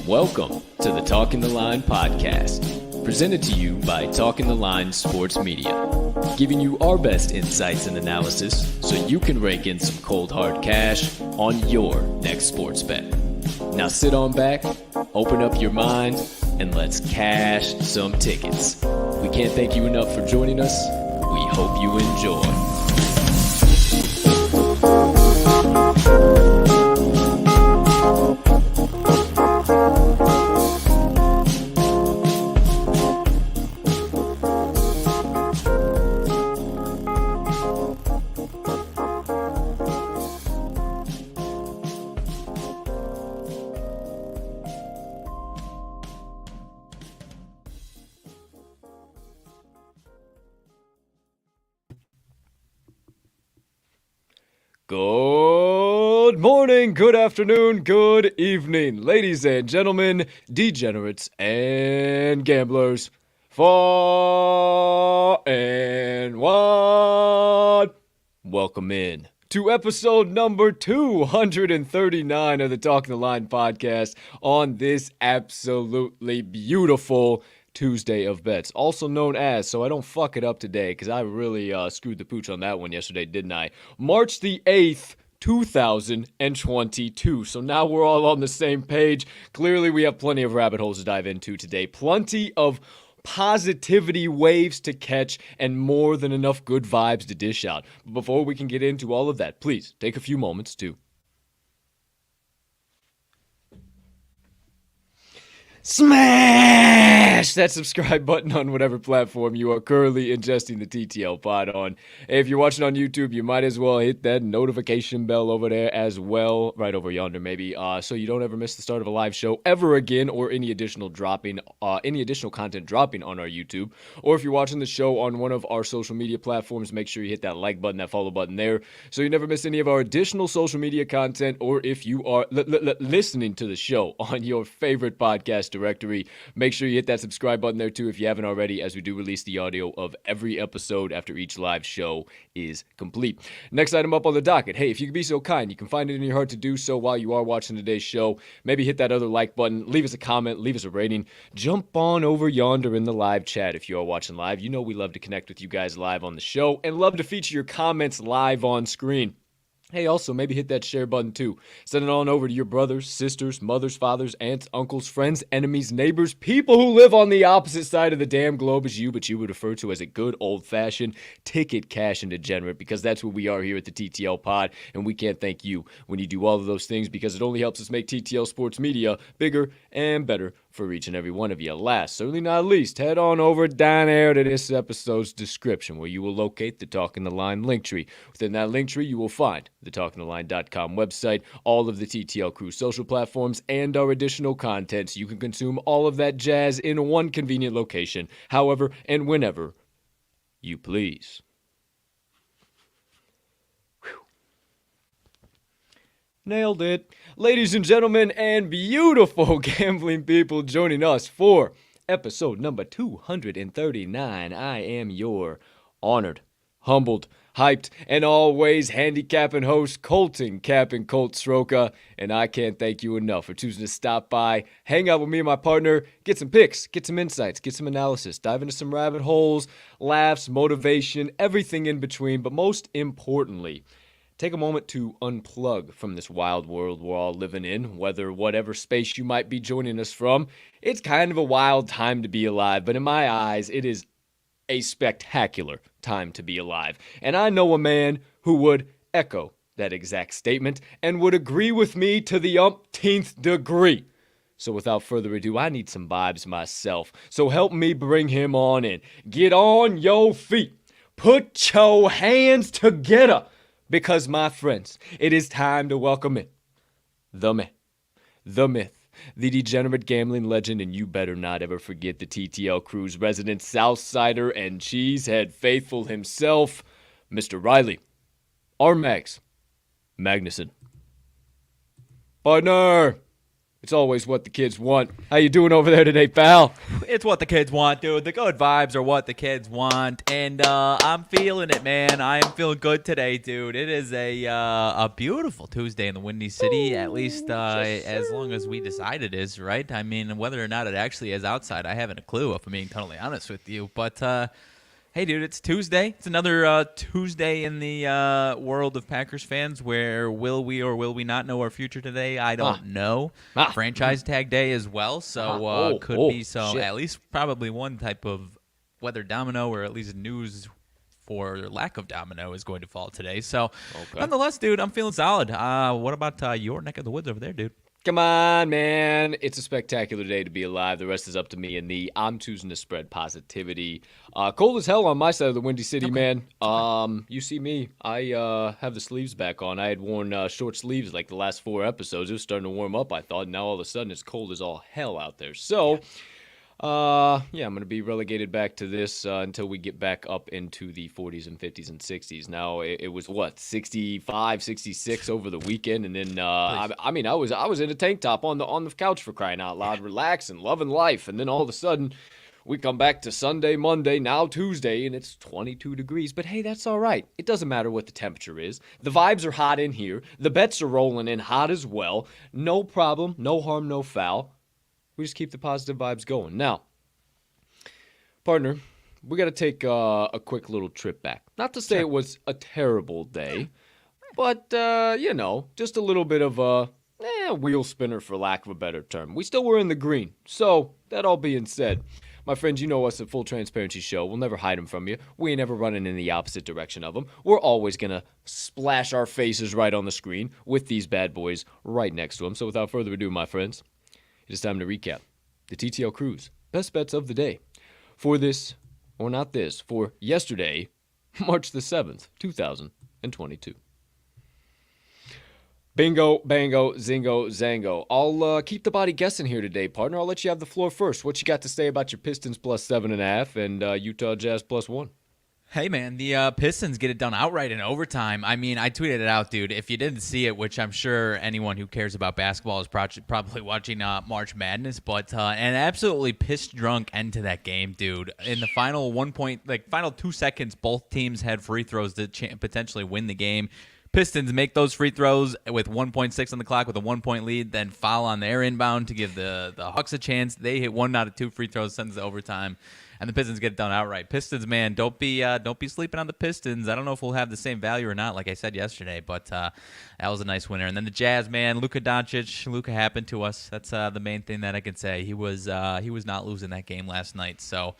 Welcome to the Talking the Line podcast, presented to you by Talking the Line Sports Media, giving you our best insights and analysis so you can rake in some cold hard cash on your next sports bet. Now sit on back, open up your mind, and let's cash some tickets. We can't thank you enough for joining us. We hope you enjoy. Good morning, good afternoon, good evening, ladies and gentlemen, degenerates and gamblers, far and wide. Welcome in to episode number 239 of the Talking the Line podcast on this absolutely beautiful Tuesday of bets, also known as, so I don't fuck it up today, because I really screwed the pooch on that one yesterday, didn't I? March the 8th, 2022. So now we're all on the same page. Clearly, we have plenty of rabbit holes to dive into today. Plenty of positivity waves to catch and more than enough good vibes to dish out. But before we can get into all of that, please take a few moments to smash that subscribe button on whatever platform you are currently ingesting the TTL pod on. If you're watching on YouTube, you might as well hit that notification bell over there as well, right over yonder maybe, so you don't ever miss the start of a live show ever again, or any additional content dropping on our YouTube. Or if you're watching the show on one of our social media platforms, make sure you hit that like button, that follow button there, so you never miss any of our additional social media content. Or if you are listening to the show on your favorite podcast directory, make sure you hit that subscribe button there too if you haven't already, as we do release the audio of every episode after each live show is complete. Next item up on the docket, hey, if you could be so kind, you can find it in your heart to do so while you are watching today's show. Maybe hit that other like button, leave us a comment, leave us a rating, jump on over yonder in the live chat if you are watching live. You know we love to connect with you guys live on the show and love to feature your comments live on screen. Hey, also, maybe hit that share button too. Send it on over to your brothers, sisters, mothers, fathers, aunts, uncles, friends, enemies, neighbors, people who live on the opposite side of the damn globe as you, but you would refer to as a good old-fashioned ticket cash and degenerate, because that's what we are here at the TTL pod, and we can't thank you when you do all of those things, because it only helps us make TTL Sports Media bigger and better for each and every one of you. Last, certainly not least, head on over down there to this episode's description where you will locate the Talking the Line link tree. Within that link tree, you will find the TalkingTheLine.com website, all of the TTL Crew social platforms, and our additional content so you can consume all of that jazz in one convenient location, however and whenever you please. Nailed it. Ladies and gentlemen, and beautiful gambling people joining us for episode number 239. I am your honored, humbled, hyped, and always handicapping host, Colton Cap'n Colt Sroka, and I can't thank you enough for choosing to stop by, hang out with me and my partner, get some picks, get some insights, get some analysis, dive into some rabbit holes, laughs, motivation, everything in between, but most importantly, take a moment to unplug from this wild world we're all living in, whatever space you might be joining us from. It's kind of a wild time to be alive, but in my eyes, it is a spectacular time to be alive. And I know a man who would echo that exact statement and would agree with me to the umpteenth degree. So without further ado, I need some vibes myself. So help me bring him on in. Get on your feet. Put your hands together. Because, my friends, it is time to welcome in the man, the myth, the degenerate gambling legend, and you better not ever forget the TTL Crew's resident Southsider and cheesehead faithful himself, Mr. Riley RMags Magnuson. Partner, it's always what the kids want. How you doing over there today, pal? It's what the kids want, dude. The good vibes are what the kids want, and I'm feeling it, man. I am feeling good today, dude. It is a beautiful Tuesday in the Windy City, at least yes, as long as we decide it is, right? I mean, whether or not it actually is outside, I haven't a clue, if I'm being totally honest with you. But hey, dude, it's Tuesday. It's another Tuesday in the world of Packers fans where will we or will we not know our future today? I don't know. Franchise tag day as well, so could be some, at least probably one type of whether domino or at least news for lack of domino is going to fall today. So nonetheless, dude, I'm feeling solid. What about your neck of the woods over there, dude? Come on, man. It's a spectacular day to be alive. The rest is up to me and thee. I'm choosing to spread positivity. Cold as hell on my side of the Windy City, man. You see me. I have the sleeves back on. I had worn short sleeves like the last 4 episodes. It was starting to warm up, I thought. Now all of a sudden it's cold as all hell out there. So, I'm going to be relegated back to this until we get back up into the 40s and 50s and 60s. Now, it was, 65, 66 over the weekend, and then, I was in a tank top on the couch for crying out loud, relaxing, loving life, and then all of a sudden, we come back to Sunday, Monday, now Tuesday, and it's 22 degrees. But hey, that's all right. It doesn't matter what the temperature is. The vibes are hot in here. The bets are rolling in hot as well. No problem, no harm, no foul. We just keep the positive vibes going. Now, partner, we got to take a quick little trip back. Not to say it was a terrible day, but, just a little bit of a wheel spinner, for lack of a better term. We still were in the green. So, that all being said, my friends, you know us at Full Transparency Show. We'll never hide them from you. We ain't ever running in the opposite direction of them. We're always going to splash our faces right on the screen with these bad boys right next to them. So, without further ado, my friends, it is time to recap the TTL Crew's best bets of the day for for yesterday, March the 7th, 2022. Bingo, bango, zingo, zango. I'll keep the body guessing here today, partner. I'll let you have the floor first. What you got to say about your Pistons plus 7.5 and Utah Jazz plus 1? Hey, man, the Pistons get it done outright in overtime. I mean, I tweeted it out, dude. If you didn't see it, which I'm sure anyone who cares about basketball is probably watching March Madness, but an absolutely piss-drunk end to that game, dude. In the final final 2 seconds, both teams had free throws to potentially win the game. Pistons make those free throws with 1.6 on the clock with a 1-point lead, then foul on their inbound to give the Hawks a chance. They hit 1 out of 2 free throws, sends it to overtime. And the Pistons get it done outright. Pistons, man, don't be sleeping on the Pistons. I don't know if we'll have the same value or not, like I said yesterday, but that was a nice winner. And then the Jazz, man, Luka Doncic. Luka happened to us. That's the main thing that I can say. He was not losing that game last night. So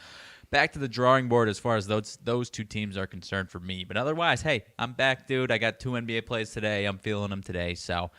back to the drawing board as far as those two teams are concerned for me. But otherwise, hey, I'm back, dude. I got 2 NBA plays today. I'm feeling them today. So,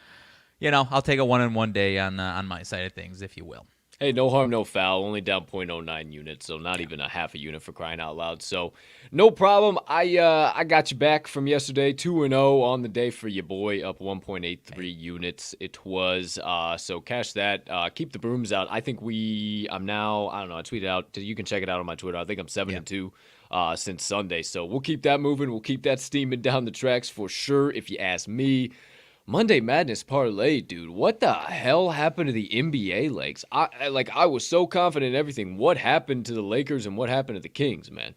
I'll take a 1-on-1 day on my side of things, if you will. Hey, no harm, no foul. Only down 0.09 units, so not even a half a unit for crying out loud. So, no problem. I got you back from yesterday, 2-0 on the day for your boy, up 1.83 units. It was so cash that. Keep the brooms out. I think I'm now. I don't know. I tweeted out. You can check it out on my Twitter. I think I'm 7-2 since Sunday. So we'll keep that moving. We'll keep that steaming down the tracks for sure. If you ask me. Monday Madness Parlay, dude. What the hell happened to the NBA legs? I was so confident in everything. What happened to the Lakers and what happened to the Kings, man?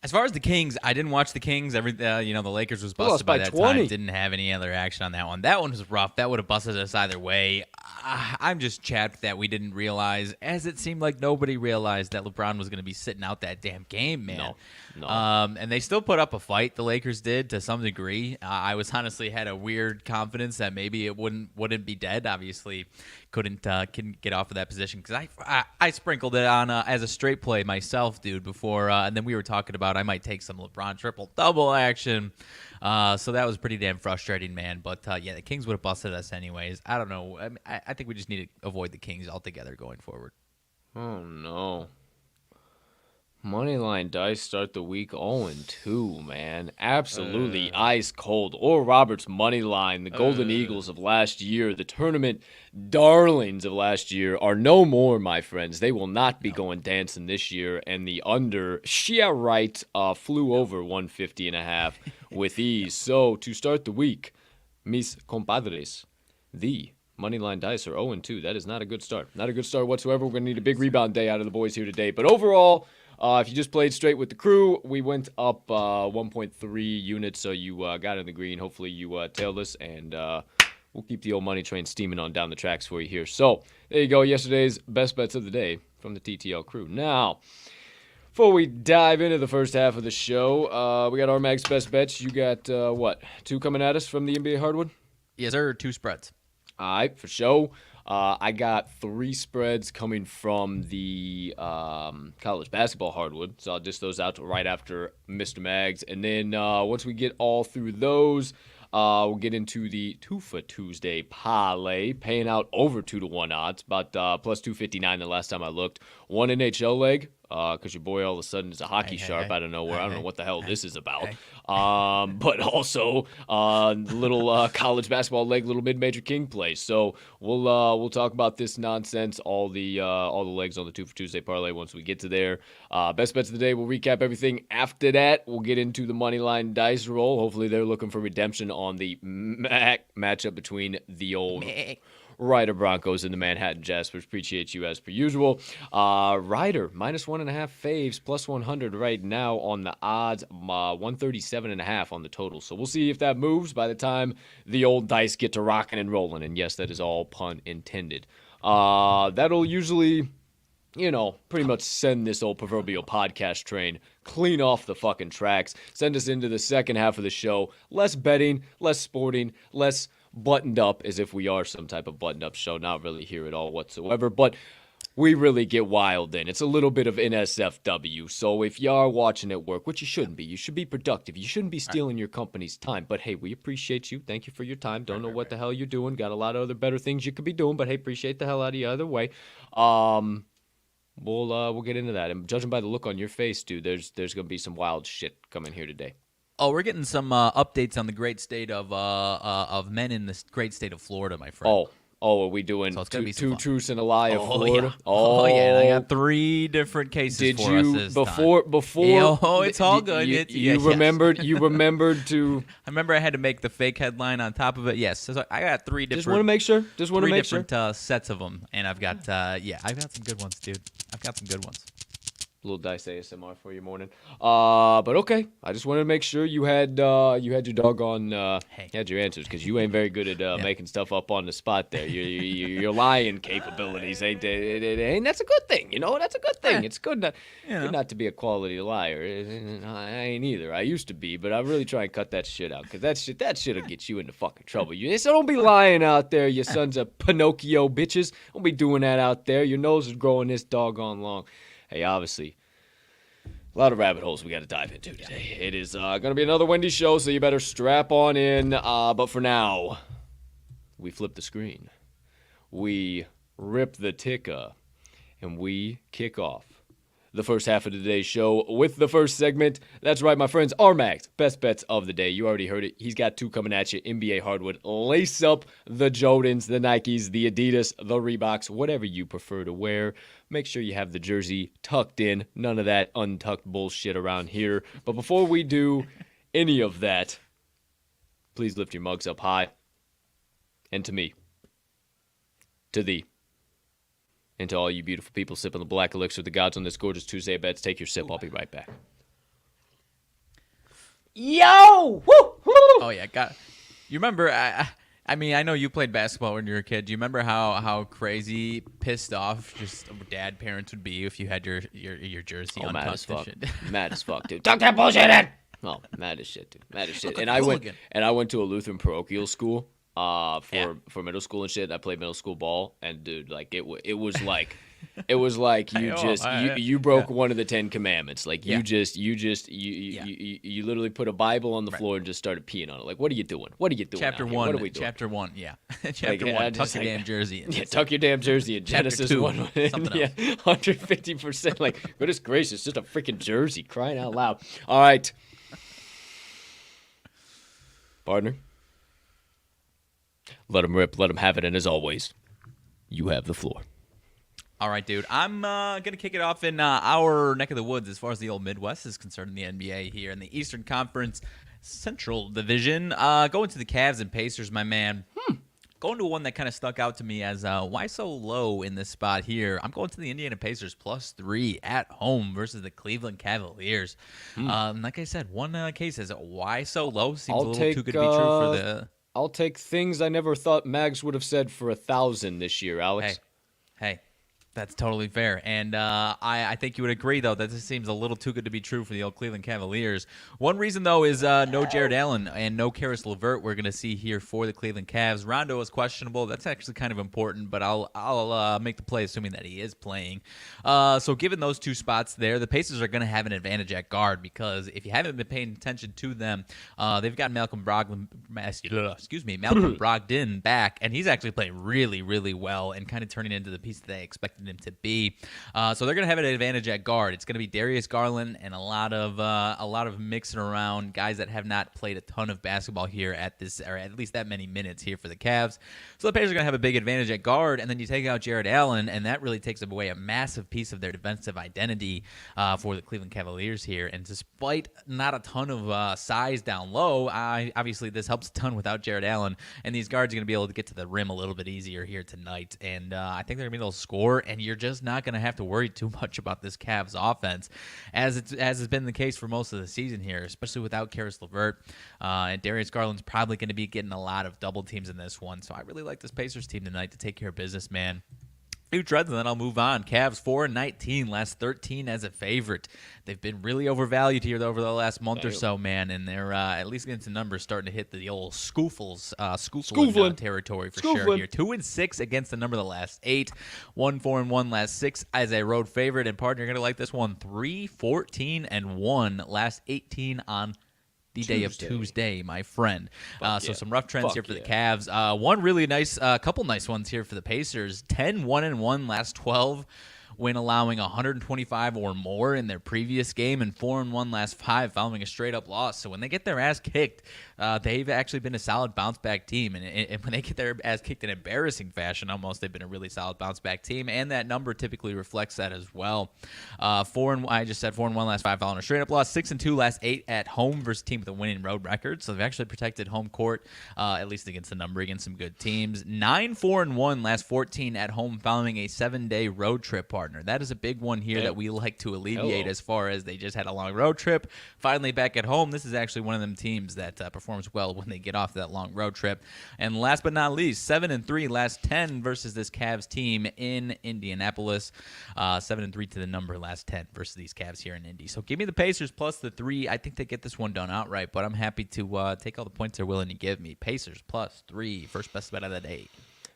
As far as the Kings, I didn't watch the Kings. The Lakers was They lost busted by by that 20. time. Didn't have any other action on that one. That one was rough. That would have busted us either way. I'm just chapped that we didn't realize, as it seemed like nobody realized, that LeBron was going to be sitting out that damn game, man. No. And they still put up a fight. The Lakers did to some degree. I was honestly had a weird confidence that maybe it wouldn't be dead. Obviously, couldn't get off of that position because I sprinkled it on as a straight play myself, dude. Before and then we were talking about I might take some LeBron triple double action. So that was pretty damn frustrating, man. But the Kings would have busted us anyways. I don't know. I think we just need to avoid the Kings altogether going forward. Oh no. Moneyline Dice start the week 0-2, man. Absolutely ice cold. Or Roberts Moneyline, the Golden Eagles of last year, the tournament darlings of last year are no more, my friends. They will not be going dancing this year. And the under, flew over 150.5 with ease. So to start the week, mis compadres, the Moneyline Dice are 0-2. That is not a good start. Not a good start whatsoever. We're going to need a big rebound day out of the boys here today. But overall, if you just played straight with the crew, we went up 1.3 units, so you got in the green. Hopefully you tailed us, and we'll keep the old money train steaming on down the tracks for you here. So there you go, yesterday's best bets of the day from the TTL crew. Now, before we dive into the first half of the show, we got RMags best bets. You got, 2 coming at us from the NBA hardwood? Yes, sir. 2 spreads. All right, for sure. I got 3 spreads coming from the college basketball hardwood, so I'll dish those out right after Mr. Mags. And then once we get all through those, we'll get into the Twofer Tuesday Parlay, paying out over 2-to-1 odds, about plus 259 the last time I looked. 1 NHL leg, because your boy all of a sudden is a hockey sharp out of nowhere. I don't know what the hell this is about. But also little college basketball leg, little mid-major king play. So we'll talk about this nonsense, all the legs on the Twofer Tuesday Parlay once we get to there. Best bets of the day. We'll recap everything. After that, we'll get into the Moneyline Dice roll. Hopefully they're looking for redemption on the matchup between the old Rider Broncos and the Manhattan Jaspers. Appreciate you as per usual. Rider, minus 1.5 faves, plus 100 right now on the odds, 137.5 on the total. So we'll see if that moves by the time the old dice get to rocking and rolling. And yes, that is all pun intended. That'll usually, pretty much send this old proverbial podcast train clean off the fucking tracks. Send us into the second half of the show. Less betting, less sporting, less buttoned up, as if we are some type of buttoned up show. Not really here at all whatsoever, but we really get wild in. It's a little bit of NSFW. So if you are watching at work, which you shouldn't be, you should be productive. You shouldn't be stealing your company's time. But hey, we appreciate you. Thank you for your time. Don't know what the hell you're doing. Got a lot of other better things you could be doing, but hey, appreciate the hell out of you either way. We'll get into that. And judging by the look on your face, dude, there's gonna be some wild shit coming here today. Oh, we're getting some updates on the great state of men in the great state of Florida, my friend. Oh, are we doing So two truths and a lie of Florida? Yeah. Oh, yeah, and I got 3 different cases for us this before? It's all good. You remembered to. I remember I had to make the fake headline on top of it. Yes, so I got 3 different. Just want to make sure. Three different sets of them, and I've got I've got some good ones, dude. I've got some good ones. Little dice ASMR for your morning. But okay. I just wanted to make sure you had your doggone had your answers, because you ain't very good at making stuff up on the spot there. Your lying capabilities ain't that's a good thing. That's a good thing. It's good not to be a quality liar. I ain't either. I used to be, but I really try and cut that shit out, because that shit'll get you into fucking trouble. So don't be lying out there, you sons of Pinocchio bitches. Don't be doing that out there. Your nose is growing this doggone long. Hey, obviously, a lot of rabbit holes we got to dive into today. It is going to be another Wendy show, so you better strap on in. But for now, we flip the screen. We rip the ticker. and we kick off the first half of today's show with the first segment. That's right, my friends, RMags, best bets of the day. You already heard it. He's got two coming at you. NBA hardwood. Lace up the Jordans, the Nikes, the Adidas, the Reeboks, whatever you prefer to wear. Make sure you have the jersey tucked in. None of that untucked bullshit around here. But before we do any of that, please lift your mugs up high. And to me, to thee, and to all you beautiful people sipping the black elixir of the gods on this gorgeous Tuesday bets, take your sip. I'll be right back. Yo! Woo! Oh, yeah. You remember, I mean, I know you played basketball when you were a kid. Do you remember how crazy pissed off just dad parents would be if you had your jersey untucked? Mad as fuck. Mad as fuck, dude. Tuck that bullshit in! Oh, mad as shit, dude. Mad as shit. And I went to a Lutheran parochial school. For middle school and shit. I played middle school ball, and dude, like it was like you broke one of the 10 commandments. Like you literally put a Bible on the floor and just started peeing on it. Like, what are you doing? What are you doing? Chapter 1. What are we doing? Chapter 1, yeah. Chapter 1. Tuck your damn jersey in. Yeah, tuck your damn jersey in. Genesis 2, 1. Yeah, 150%. Like, goodness gracious, just a freaking jersey, crying out loud. All right, partner. Let him rip. Let him have it. And as always, you have the floor. All right, dude. I'm going to kick it off in our neck of the woods as far as the old Midwest is concerned in the NBA here in the Eastern Conference Central Division. Going to the Cavs and Pacers, my man. Going to one that kind of stuck out to me as why so low in this spot here. I'm going to the Indiana Pacers +3 at home versus the Cleveland Cavaliers. Like I said, one case says why so low seems a little too good to be true for the... I'll take things I never thought Mags would have said for 1,000 this year, Alex. Hey, that's totally fair. And I think you would agree, though, that this seems a little too good to be true for the old Cleveland Cavaliers. One reason, though, is no Jared Allen and no Karis LeVert we're going to see here for the Cleveland Cavs. Rondo is questionable. That's actually kind of important, but I'll make the play assuming that he is playing. So given those two spots there, the Pacers are going to have an advantage at guard because if you haven't been paying attention to them, they've got Malcolm Brogdon back, and he's actually playing really, really well and kind of turning into the piece that they expected him to be. So they're going to have an advantage at guard. It's going to be Darius Garland and a lot of mixing around guys that have not played a ton of basketball here at this, or at least that many minutes here for the Cavs. So the Pacers are going to have a big advantage at guard, and then you take out Jared Allen, and that really takes away a massive piece of their defensive identity for the Cleveland Cavaliers here. And despite not a ton of size down low, obviously this helps a ton without Jared Allen, and these guards are going to be able to get to the rim a little bit easier here tonight. And I think they're going to be able to score, and you're just not going to have to worry too much about this Cavs offense, as has been the case for most of the season here, especially without Karis LeVert. And Darius Garland's probably going to be getting a lot of double teams in this one. So I really like this Pacers team tonight to take care of business, man. Few treads, and then I'll move on. Cavs 4-19, last 13 as a favorite. They've been really overvalued here over the last month or so, man, and they're at least getting some numbers starting to hit the old scoofling territory for sure here. 2-6 against the number of the last 8, 1-4-1 last 6 as a road favorite. And partner, you're gonna like this one. 3-14-1 last 18 on the day of Tuesday, my friend. So some rough trends here for the Cavs. One really nice, couple nice ones here for the Pacers. 10-1-1 last 12 when allowing 125 or more in their previous game, and 4-1 last 5 following a straight-up loss. So when they get their ass kicked, they've actually been a solid bounce-back team. And when they get their ass kicked in embarrassing fashion, almost, they've been a really solid bounce-back team. And that number typically reflects that as well. I just said 4-1 last 5 following a straight-up loss. 6-2 last 8 at home versus a team with a winning road record. So they've actually protected home court, at least against the number, against some good teams. 9-4-1 last 14 at home following a 7-day road trip, partner. That is a big one here that we like to alleviate as far as they just had a long road trip. Finally back at home. This is actually one of them teams that performs well when they get off that long road trip. And last but not least, 7-3 last 10 versus this Cavs team in Indianapolis. 7-3 to the number last 10 versus these Cavs here in Indy. So give me the Pacers plus the 3. I think they get this one done outright, but I'm happy to take all the points they're willing to give me. Pacers plus 3. First best bet of the day.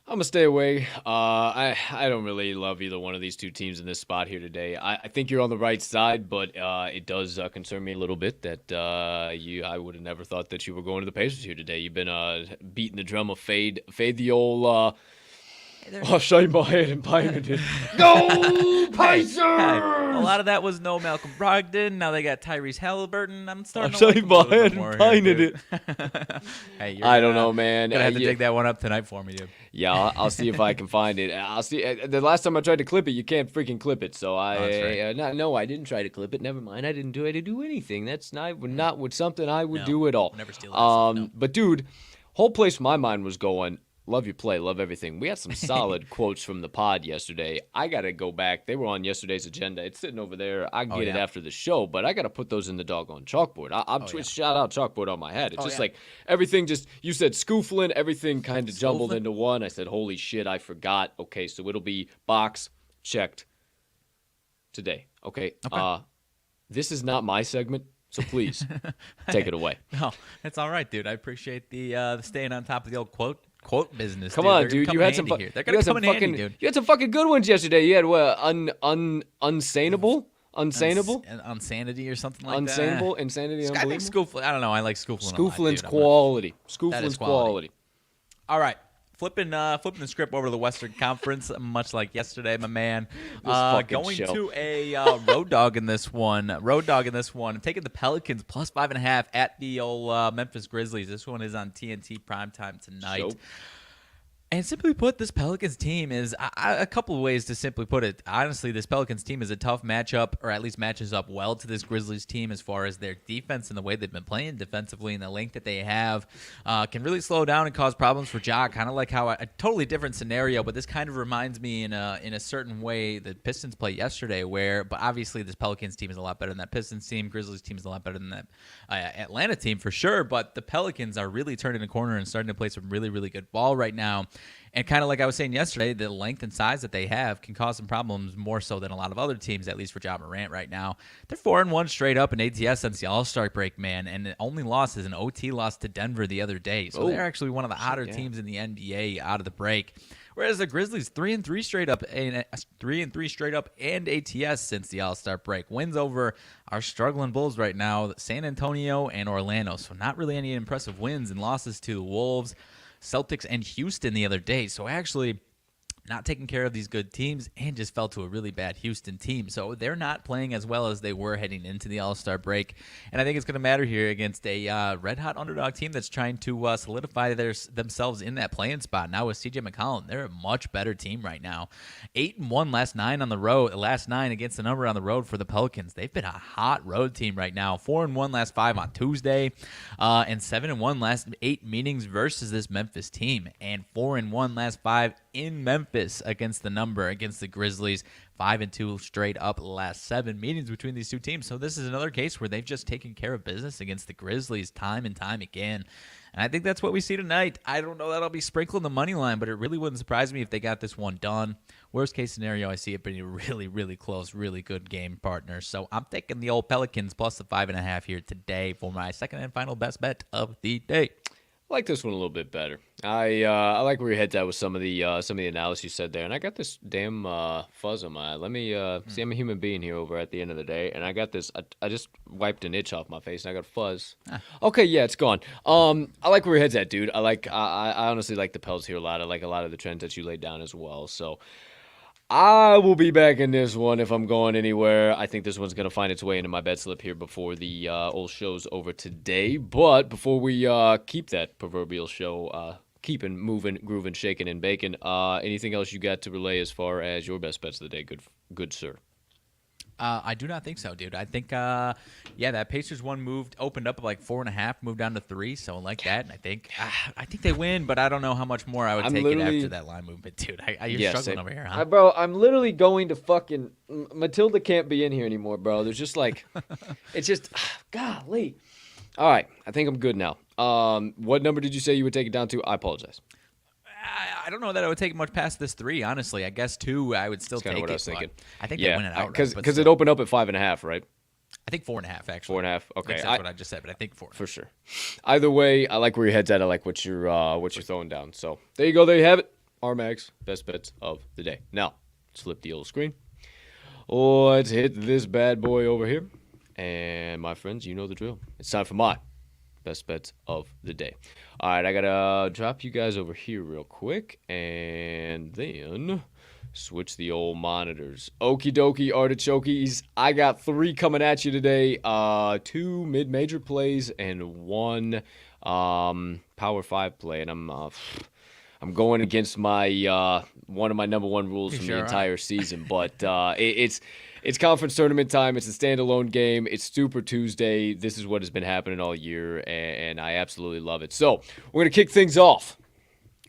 I'm going to stay away. I don't really love either one of these two teams in this spot here today. I think you're on the right side, but it does concern me a little bit that I would have never thought that you were going to the Pacers here today. You've been beating the drum of fade the old Oh, shave my head and painted it. Go, Pacers! A lot of that was no Malcolm Brogdon. Now they got Tyrese Halliburton. I'm starting to shave like him my a little bit head more and painted here, it. Hey, you're I don't know, man. Gonna have to dig that one up tonight for me, dude. Yeah, I'll see if I can find it. I'll see. The last time I tried to clip it, you can't freaking clip it. So no, I didn't try to clip it. Never mind. I didn't try to do anything. That's not with something I would do at all. Never steal that stuff, no. But dude, whole place my mind was going. Love your play, love everything. We had some solid quotes from the pod yesterday. I got to go back. They were on yesterday's agenda. It's sitting over there. I can get it after the show, but I got to put those in the doggone chalkboard. Shout out chalkboard on my head. It's just like everything you said scoofling, everything kind of jumbled into one. I said, holy shit, I forgot. Okay, so it'll be box checked today. Okay. This is not my segment, so please take it away. No, it's all right, dude. I appreciate the staying on top of the old quote business. Come dude. on, They're dude. You had some here. They're gonna come in handy, dude. You had some fucking good ones yesterday. You had what? Unsanable? Unsanity or something like Unsanable? that. Insanity? I think Scoofling. I don't know. I like Scoofling. Scoofling's quality. Scoofling's quality. All right. Flipping the script over to the Western Conference, much like yesterday, my man. Going to a road dog in this one. I'm taking the Pelicans plus 5.5 at the old Memphis Grizzlies. This one is on TNT primetime tonight. Show. And simply put, this Pelicans team is a couple of ways to simply put it. Honestly, this Pelicans team is a tough matchup, or at least matches up well to this Grizzlies team as far as their defense and the way they've been playing defensively and the length that they have can really slow down and cause problems for Ja. Kind of like how a totally different scenario, but this kind of reminds me in a certain way the Pistons played yesterday. But obviously this Pelicans team is a lot better than that Pistons team. Grizzlies team is a lot better than that Atlanta team for sure. But the Pelicans are really turning a corner and starting to play some really, really good ball right now. And kind of like I was saying yesterday, the length and size that they have can cause some problems more so than a lot of other teams, at least for Ja Morant right now. They're 4-1 straight up in ATS since the All-Star break, man. And the only loss is an OT loss to Denver the other day. So they're actually one of the hotter teams in the NBA out of the break. Whereas the Grizzlies 3-3 straight up and ATS since the All-Star break. Wins over our struggling Bulls right now, San Antonio and Orlando. So not really any impressive wins, and losses to the Wolves, Celtics, and Houston the other day. So actually not taking care of these good teams and just fell to a really bad Houston team. So they're not playing as well as they were heading into the All-Star break. And I think it's going to matter here against a red-hot underdog team that's trying to solidify themselves in that playing spot. Now with C.J. McCollum, they're a much better team right now. 8-1 last 9 against the number on the road for the Pelicans. They've been a hot road team right now. 4-1 last 5 on Tuesday, and 7-1 last 8 meetings versus this Memphis team, and 4-1 last 5 in Memphis against the Grizzlies. 5-2 straight up last 7 meetings between these two teams. So this is another case where they've just taken care of business against the Grizzlies time and time again. And I think that's what we see tonight. I don't know that I'll be sprinkling the money line, but it really wouldn't surprise me if they got this one done. Worst case scenario, I see it being a really, really close, really good game, partner. So I'm taking the old Pelicans plus the 5.5 here today for my second and final best bet of the day. I like this one a little bit better. I like where your head's at with some of the analysis you said there, and I got this damn fuzz on my eye. Let me see. I'm a human being here over at the end of the day, and I got this. I just wiped an itch off my face, and I got fuzz. Okay, yeah, it's gone. I like where your head's at, dude. I honestly like the Pels here a lot. I like a lot of the trends that you laid down as well. So I will be back in this one if I'm going anywhere. I think this one's going to find its way into my bet slip here before the old show's over today. But before we keep that proverbial show keeping, moving, grooving, shaking, and baking, anything else you got to relay as far as your best bets of the day, good sir? I do not think so, dude. I think, that Pacers one opened up like 4.5, moved down to 3, so like that. And I think they win, but I don't know how much more I would take it after that line movement, dude. You're struggling over here, huh? Bro, I'm literally going to fucking Matilda can't be in here anymore, bro. There's just like, it's just, golly. All right, I think I'm good now. What number did you say you would take it down to? I apologize. I don't know that I would take much past this 3, honestly. I guess 2 I would still take it. What I was thinking. I think they win it outright. Because it opened up at 5.5, right? I think 4.5, actually. 4.5, okay. That's what I just said, but I think 4. For sure. Either way, I like where your head's at. I like what you're throwing down. So there you go. There you have it. RMags, best bets of the day. Now, let's flip the old screen. Let's hit this bad boy over here. And my friends, you know the drill. It's time for my best bets of the day. All right, I got to drop you guys over here real quick and then switch the old monitors. Okie dokie, artichokies. I got 3 coming at you today. 2 mid-major plays and 1 Power 5 play. And I'm going against my one of my number 1 rules from the entire season. But it's conference tournament time. It's a standalone game. It's Twofer Tuesday. This is what has been happening all year, and I absolutely love it. So we're going to kick things off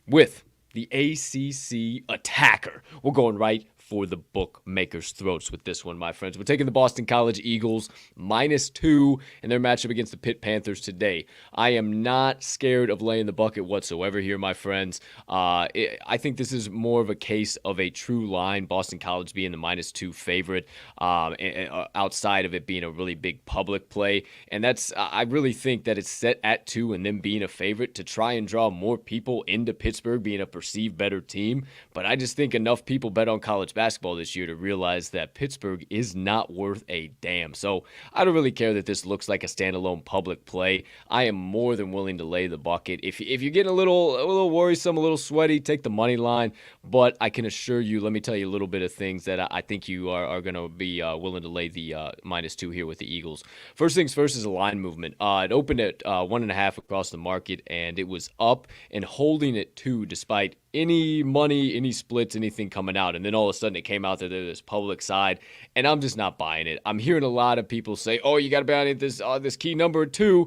with the ACC attacker. We're going right for the bookmakers' throats with this one, my friends. We're taking the Boston College Eagles -2 in their matchup against the Pitt Panthers today. I am not scared of laying the bucket whatsoever here, my friends. I think this is more of a case of a true line, Boston College being the -2 favorite, outside of it being a really big public play. And I really think that it's set at 2 and them being a favorite to try and draw more people into Pittsburgh being a perceived better team. But I just think enough people bet on college basketball this year to realize that Pittsburgh is not worth a damn. So I don't really care that this looks like a standalone public play. I am more than willing to lay the bucket. If you're getting a little worrisome, a little sweaty, take the money line. But I can assure you, let me tell you a little bit of things that I think you are going to be willing to lay the -2 here with the Eagles. First things first is a line movement. It opened at 1.5 across the market, and it was up and holding at 2 despite any money, any splits, anything coming out. And then all of a sudden it came out there to this public side, and I'm just not buying it. I'm hearing a lot of people say, oh, you got to bet on this key number two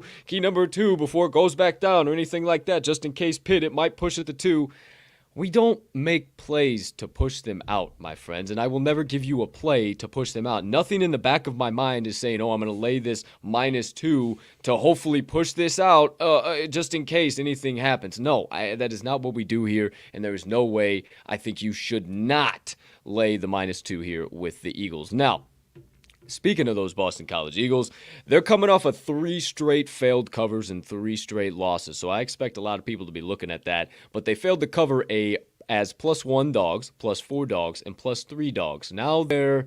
before it goes back down or anything like that, just in case Pitt, it might push it to 2. We don't make plays to push them out, my friends, and I will never give you a play to push them out. Nothing in the back of my mind is saying, oh, I'm going to lay this -2 to hopefully push this out just in case anything happens. No, that is not what we do here, and there is no way I think you should not lay the -2 here with the Eagles. Now, speaking of those Boston College Eagles, they're coming off of 3 straight failed covers and 3 straight losses. So I expect a lot of people to be looking at that. But they failed to cover as +1 dogs, +4 dogs, and +3 dogs. Now they're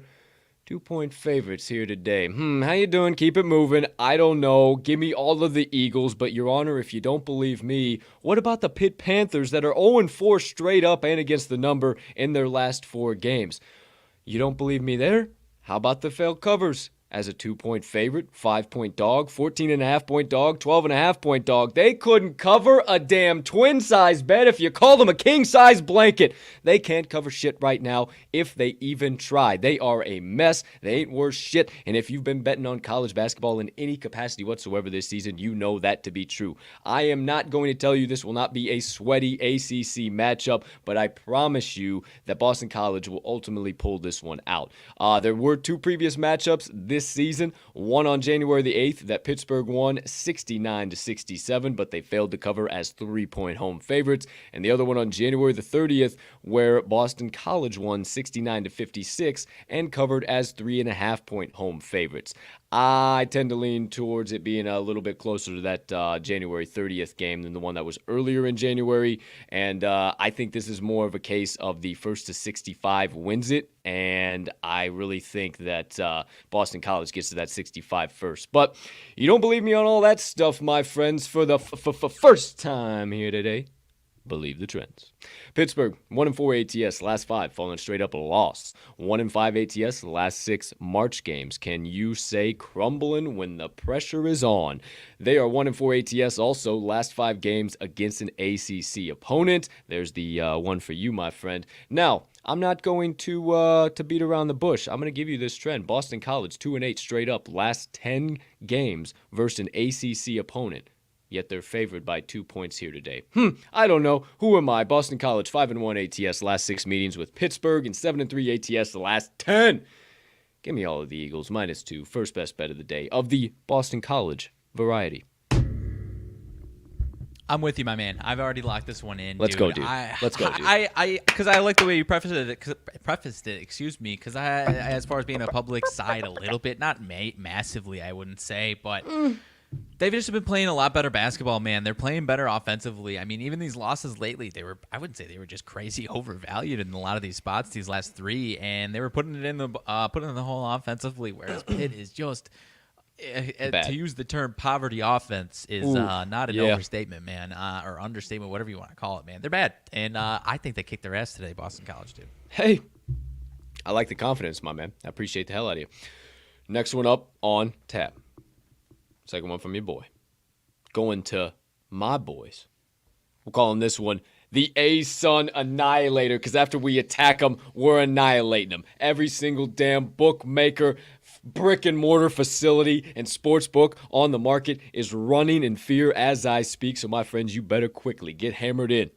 2-point favorites here today. How you doing? Keep it moving. I don't know. Give me all of the Eagles. But, Your Honor, if you don't believe me, what about the Pitt Panthers that are 0-4 straight up and against the number in their last 4 games? You don't believe me there? How about the failed covers? As a 2-point favorite, 5-point dog, 14.5-point dog, 12.5-point dog. They couldn't cover a damn twin-size bed if you call them a king-size blanket. They can't cover shit right now if they even try. They are a mess. They ain't worth shit. And if you've been betting on college basketball in any capacity whatsoever this season, you know that to be true. I am not going to tell you this will not be a sweaty ACC matchup, but I promise you that Boston College will ultimately pull this one out. There were 2 previous matchups this season, one on January the 8th that Pittsburgh won 69-67, but they failed to cover as 3-point home favorites, and the other one on January the 30th where Boston College won 69-56 and covered as 3.5-point home favorites. I tend to lean towards it being a little bit closer to that January 30th game than the one that was earlier in January, and I think this is more of a case of the 1st to 65 wins it, and I really think that Boston College gets to that 65 first. But you don't believe me on all that stuff, my friends, for the first time here today. Believe the trends. Pittsburgh, 1-4 ATS, last 5, falling straight up a loss. 1-5 ATS, last 6 March games. Can you say crumbling when the pressure is on? They are 1-4 ATS also, last 5 games against an ACC opponent. There's the one for you, my friend. Now, I'm not going to beat around the bush. I'm going to give you this trend. Boston College, 2-8 straight up, last 10 games versus an ACC opponent. Yet they're favored by 2 points here today. I don't know. Who am I? Boston College, 5-1 ATS, last 6 meetings with Pittsburgh, and 7-3 ATS, the last 10. Give me all of the Eagles, -2, first best bet of the day, of the Boston College variety. I'm with you, my man. I've already locked this one in. Let's go, dude. Let's go, dude. Because I like the way you prefaced it. Excuse me. Because as far as being a public side, a little bit, not massively, I wouldn't say, but. They've just been playing a lot better basketball, man. They're playing better offensively. I mean, even these losses lately, I wouldn't say they were just crazy overvalued in a lot of these spots, these last 3, and they were putting it in the hole offensively, whereas Pitt is just To use the term poverty offense is not an overstatement, man, or understatement, whatever you want to call it, man. They're bad, and I think they kicked their ass today, Boston College did. Hey, I like the confidence, my man. I appreciate the hell out of you. Next one up on tap. Second one from your boy. Going to my boys. We're calling this one the A-Sun Annihilator, because after we attack them, we're annihilating them. Every single damn bookmaker, brick and mortar facility, and sports book on the market is running in fear as I speak. So my friends, you better quickly get hammered in.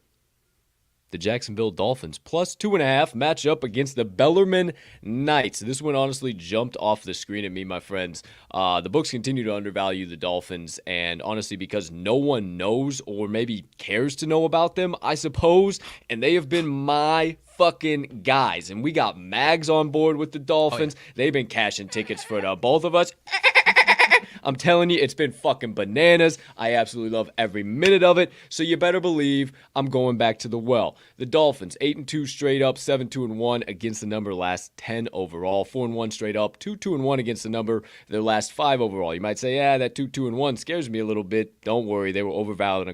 The Jacksonville Dolphins plus 2.5 match up against the Bellarmine Knights. This one honestly jumped off the screen at me, my friends. The books continue to undervalue the Dolphins, and honestly, because no one knows or maybe cares to know about them, I suppose, and they have been my fucking guys. And we got Mags on board with the Dolphins. Oh, yeah. They've been cashing tickets for the both of us. I'm telling you, it's been fucking bananas. I absolutely love every minute of it. So you better believe I'm going back to the well. The Dolphins, 8-2 straight up, 7-2-1 against the number last 10 overall, 4-1 straight up, 2-2-1 against the number their last 5 overall. You might say, yeah, that 2-2-1 scares me a little bit. Don't worry, they were overvalued in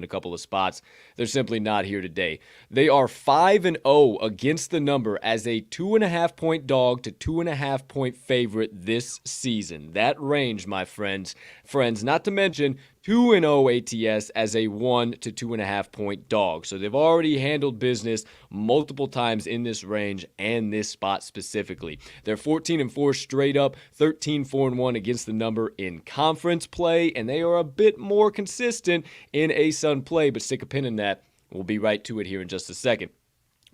a couple of spots. They're simply not here today. They are 5-0 against the number as a 2.5-point dog to 2.5-point favorite this season. That range, my friends, not to mention 2-0 ATS as a 1 to 2.5-point dog. So they've already handled business multiple times in this range and this spot specifically. They're 14-4 straight up, 13-4-1 against the number in conference play, and they are a bit more consistent in A-Sun play, but stick a pin in that. We'll be right to it here in just a second.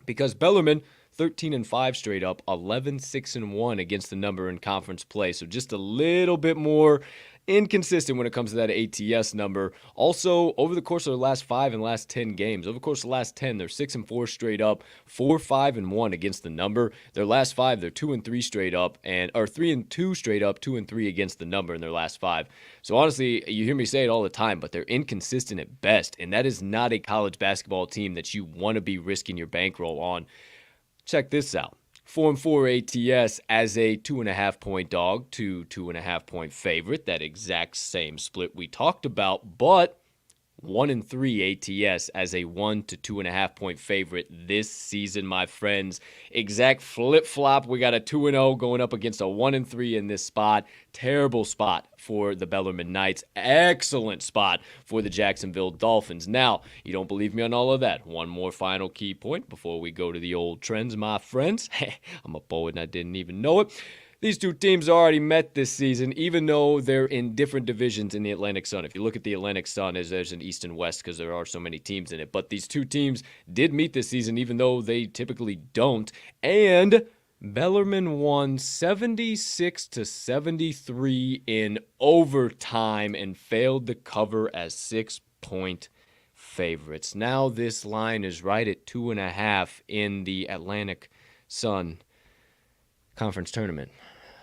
Because Bellarmine, 13-5 straight up, 11-6-1 against the number in conference play. So just a little bit more inconsistent when it comes to that ATS number. Also, over the course of their last 5 and last 10 games, over the course of the last 10, they're 6-4 straight up, 4-5-1 against the number. Their last 5, they're 2-3 straight up, or 3-2 straight up, 2-3 against the number in their last 5. So honestly, you hear me say it all the time, but they're inconsistent at best, and that is not a college basketball team that you want to be risking your bankroll on. Check this out. 4-4 ATS as a 2.5-point dog to 2.5-point favorite. That exact same split we talked about, but 1-3 ATS as a 1 to 2.5-point favorite this season, my friends. Exact flip-flop. We got a 2-0 going up against a 1-3 in this spot. Terrible spot for the Bellarmine Knights. Excellent spot for the Jacksonville Dolphins. Now, you don't believe me on all of that. One more final key point before we go to the old trends, my friends. I'm a poet and I didn't even know it. These two teams already met this season, even though they're in different divisions in the Atlantic Sun. If you look at the Atlantic Sun, there's an East and West because there are so many teams in it. But these two teams did meet this season, even though they typically don't. And Bellarmine won 76-73 in overtime and failed to cover as 6-point favorites. Now this line is right at 2.5 in the Atlantic Sun Conference Tournament.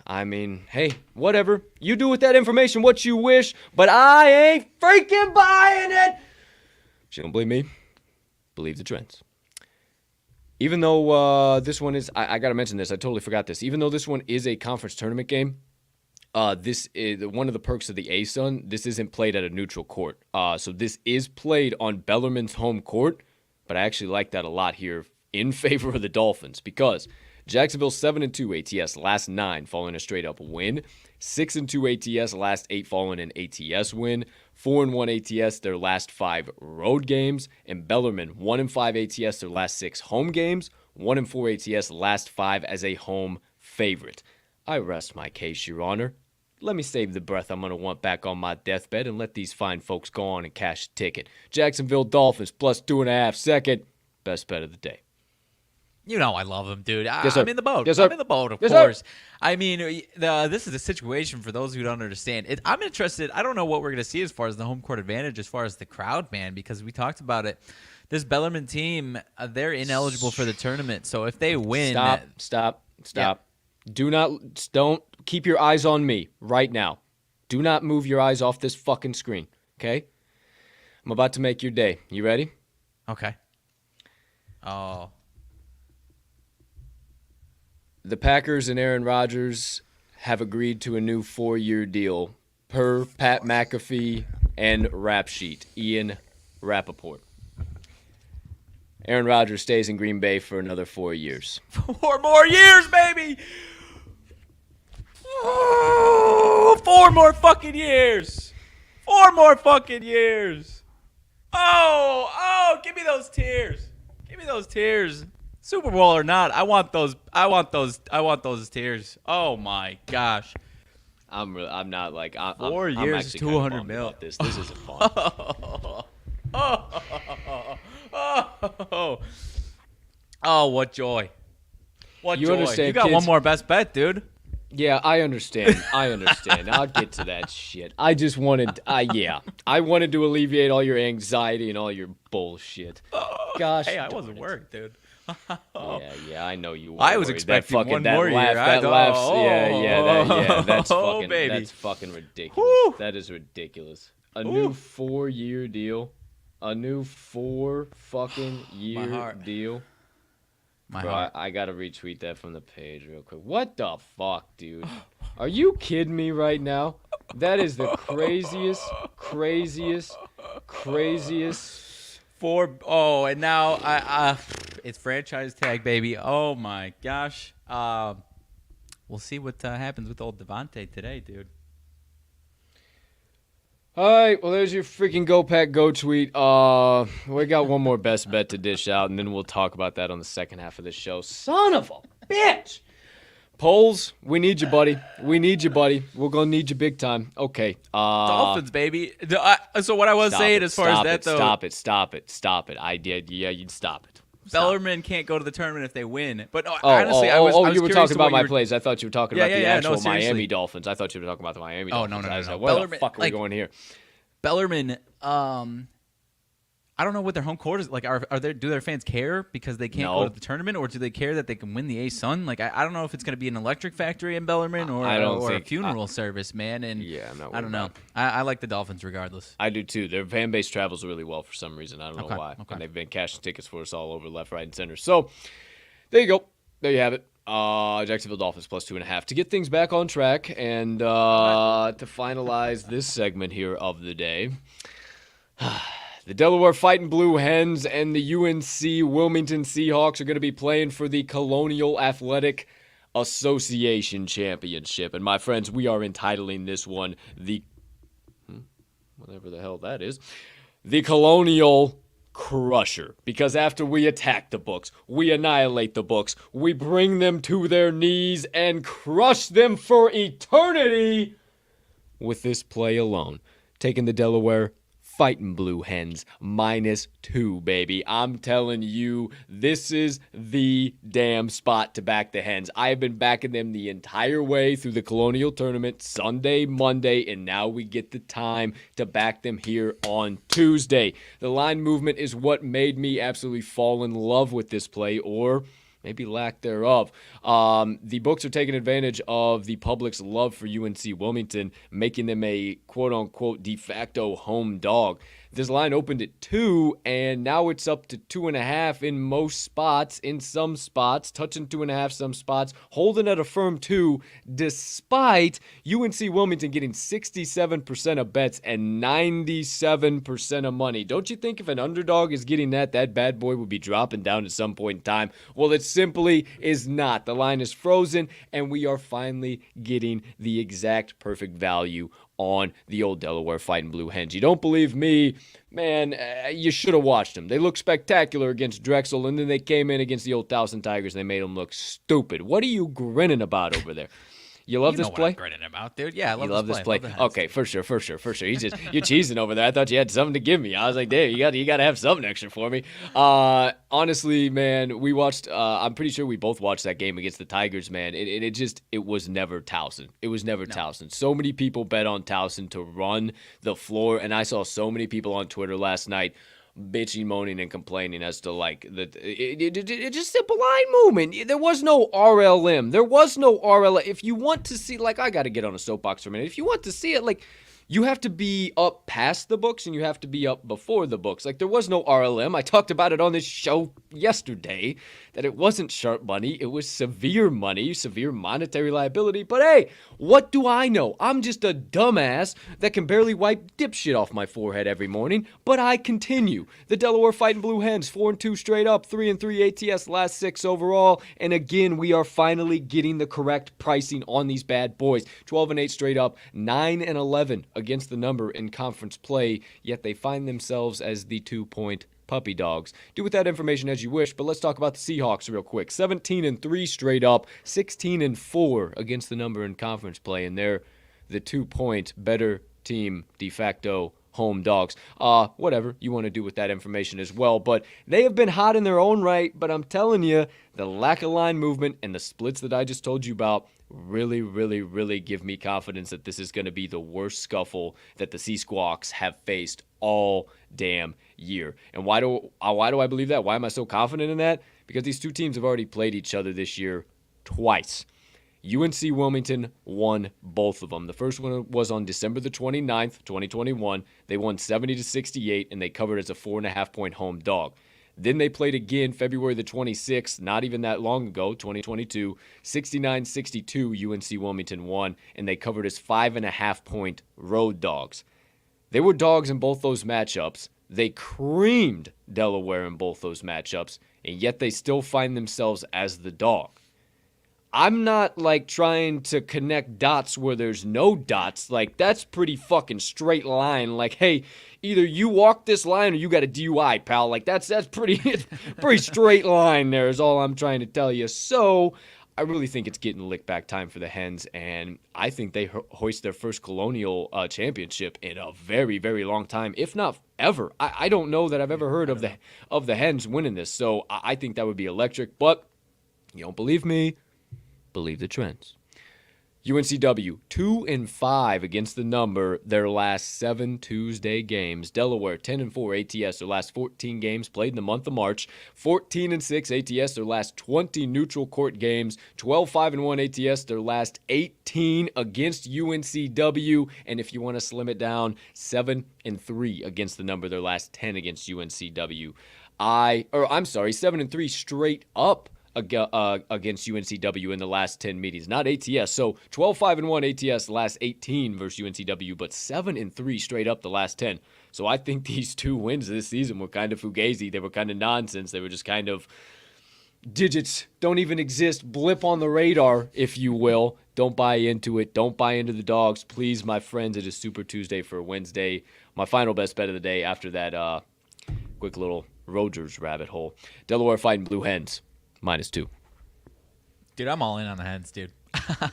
I mean, hey, whatever. You do with that information what you wish, but I ain't freaking buying it. If you don't believe me, believe the trends. Even though this one is, I got to mention this, I totally forgot this. Even though this one is a conference tournament game, this is one of the perks of the A-Sun. This isn't played at a neutral court. So this is played on Bellarmine's home court, but I actually like that a lot here in favor of the Dolphins because Jacksonville 7-2 ATS last 9 following a straight up win. 6-2 ATS last 8 following an ATS win. 4-1 ATS their last 5 road games. And Bellarmine 1-5 ATS their last 6 home games. 1-4 ATS last 5 as a home favorite. I rest my case, Your Honor. Let me save the breath I'm going to want back on my deathbed and let these fine folks go on and cash a ticket. Jacksonville Dolphins plus 2.5 second. Best bet of the day. You know I love him, dude. Yes, I'm in the boat. Yes, sir. I'm in the boat, of Yes, course. Sir. I mean, this is a situation for those who don't understand. I'm interested. I don't know what we're going to see as far as the home court advantage, as far as the crowd, man, because we talked about it. This Bellarmine team, they're ineligible for the tournament. So if they win. Stop. Yeah. Don't keep your eyes on me right now. Do not move your eyes off this fucking screen, okay? I'm about to make your day. You ready? Okay. Oh. The Packers and Aaron Rodgers have agreed to a new 4-year deal per Pat McAfee and Rap Sheet, Ian Rappaport. Aaron Rodgers stays in Green Bay for another 4 years. 4 more years, baby! Oh, 4 more fucking years! 4 more fucking years! Oh, give me those tears. Give me those tears. Super Bowl or not, I want those tears. Oh my gosh. I'm not like 4 years, I'm actually 200 mil. about this. This isn't fun. Oh, what joy. What You joy. understand, You got kids? one more best bet, dude. Yeah, I understand. I'll get to that shit. I just wanted, I wanted to alleviate all your anxiety and all your bullshit. Gosh, Hey, I darn wasn't it. worried, dude. Yeah, I know you were. I was worried. expecting that fucking, one that more laugh, year. That laughs. That's Oh, fucking, baby. that's fucking ridiculous. Woo. That is ridiculous. A new 4-year deal. A new 4 fucking year heart. deal. My Bro, heart. I gotta retweet that from the page real quick. What the fuck, dude? Are you kidding me right now? That is the craziest. 4. Oh, and now it's franchise tag, baby. Oh my gosh. We'll see what happens with old Devontae today, dude. All right, well, there's your freaking Go Pack Go tweet. We got one more best bet to dish out, and then we'll talk about that on the second half of the show. Son of a bitch! Polls, we need you, buddy. We need you, buddy. We're gonna need you big time. Okay. Dolphins, baby. So what I was saying as far as that, though. Stop it. I did. Yeah, you'd stop it. Bellarmine can't go to the tournament if they win. But honestly, I was you were curious talking to about what my you were- plays. I thought you were talking about the no, actual seriously. Miami Dolphins. I thought you were talking about the Miami Oh, Dolphins. no. I was like, No. where the Bellarmine, fuck are we going here? Bellarmine, I don't know what their home court is like. Do their fans care because they can't go to the tournament, or do they care that they can win the A-Sun? Like, I don't know if it's going to be an electric factory in Bellarmine or a funeral service, man. And Yeah, I'm not I don't worried know. about I like the Dolphins regardless. I do too. Their fan base travels really well for some reason. I don't know Okay, why. okay. And they've been cashing tickets for us all over left, right, and center. So there you go. There you have it. Jacksonville Dolphins plus 2.5 to get things back on track and to finalize this segment here of the day. The Delaware Fighting Blue Hens and the UNC Wilmington Seahawks are going to be playing for the Colonial Athletic Association Championship. And my friends, we are entitling this one the whatever the hell that is, the Colonial Crusher. Because after we attack the books, we annihilate the books, we bring them to their knees and crush them for eternity with this play alone. Taking the Delaware Fighting Blue Hens -2, baby. I'm telling you, this is the damn spot to back the Hens. I have been backing them the entire way through the Colonial Tournament, Sunday, Monday, and now we get the time to back them here on Tuesday. The line movement is what made me absolutely fall in love with this play, or maybe lack thereof. The books are taking advantage of the public's love for UNC Wilmington, making them a quote-unquote de facto home dog. This line opened at 2, and now it's up to 2.5 in most spots, in some spots, touching 2.5 some spots, holding at a firm 2, despite UNC Wilmington getting 67% of bets and 97% of money. Don't you think if an underdog is getting that bad boy would be dropping down at some point in time? Well, it simply is not. The line is frozen, and we are finally getting the exact perfect value on the old Delaware Fighting Blue Hens. You don't believe me? Man, you should have watched them. They looked spectacular against Drexel, and then they came in against the old Towson Tigers, and they made them look stupid. What are you grinning about over there? You love this play? What I'm grinning about, dude. Yeah, I love You love this play. Love the Hens. Okay, for sure. You're cheesing over there. I thought you had something to give me. I was like, damn, you got to have something extra for me. Honestly, man, we watched. I'm pretty sure we both watched that game against the Tigers, man. It was never Towson. It was never Towson. So many people bet on Towson to run the floor, and I saw so many people on Twitter last night bitching, moaning, and complaining as to like it just simple line movement. There was no RLM. There was no RLM. If you want to see, like, I got to get on a soapbox for a minute. If you want to see it, like, you have to be up past the books and you have to be up before the books. Like, there was no RLM. I talked about it on this show yesterday that it wasn't sharp money. It was severe money, severe monetary liability. But hey, what do I know? I'm just a dumbass that can barely wipe dipshit off my forehead every morning. But I continue. The Delaware Fighting Blue Hens, 4-2 straight up, 3-3 ATS, last 6 overall. And again, we are finally getting the correct pricing on these bad boys. 12-8 straight up, 9-11 against the number in conference play, yet they find themselves as the 2-point puppy dogs. Do with that information as you wish, but let's talk about the Seahawks real quick. 17-3 straight up, 16-4 against the number in conference play, and they're the 2-point better team de facto home dogs. Whatever you want to do with that information as well, but they have been hot in their own right, but I'm telling you, the lack of line movement and the splits that I just told you about really give me confidence that this is going to be the worst scuffle that the Sea Squawks have faced all damn year. And why do I believe that? Why am I so confident in that? Because these two teams have already played each other this year twice. UNC Wilmington won both of them. The first one was on December the 29th, 2021. They won 70-68, and they covered as a 4.5-point home dog. Then they played again February the 26th, not even that long ago, 2022. 69-62, UNC Wilmington won, and they covered as 5.5-point road dogs. They were dogs in both those matchups. They creamed Delaware in both those matchups, and yet they still find themselves as the dog. I'm not, like, trying to connect dots where there's no dots. Like, that's pretty fucking straight line. Like, hey, either you walk this line or you got a DUI, pal. Like, that's pretty straight line there is all I'm trying to tell you. So, I really think it's getting lick back time for the Hens, and I think they hoist their first Colonial championship in a very, very long time, if not ever. I don't know that I've ever heard of the Hens winning this, so I think that would be electric. But you don't believe me? Believe the trends. UNCW 2-5 against the number their last 7 Tuesday games. Delaware 10-4 ATS their last 14 games played in the month of March. 14-6 ATS their last 20 neutral court games. 12-5-1 ATS their last 18 against UNCW. And if you want to slim it down, 7-3 against the number their last 10 against UNCW. 7-3 straight up against UNCW in the last 10 meetings, not ATS. So 12-5-1 ATS the last 18 versus UNCW, but 7-3 straight up the last 10. So I think these two wins this season were kind of fugazi. They were kind of nonsense. They were just kind of digits, don't even exist, blip on the radar, if you will. Don't buy into it. Don't buy into the dogs. Please, my friends, it is Super Tuesday for Wednesday. My final best bet of the day after that quick little Rogers rabbit hole. Delaware Fighting Blue Hens. -2. Dude, I'm all in on the Hens, dude.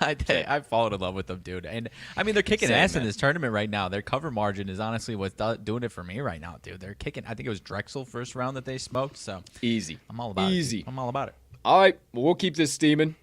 I've fallen in love with them, dude. And, I mean, they're kicking ass in this tournament right now. Their cover margin is honestly what's doing it for me right now, dude. They're kicking. I think it was Drexel first round that they smoked. So easy. I'm all about it. I'm all about it. All right. Well, we'll keep this steaming.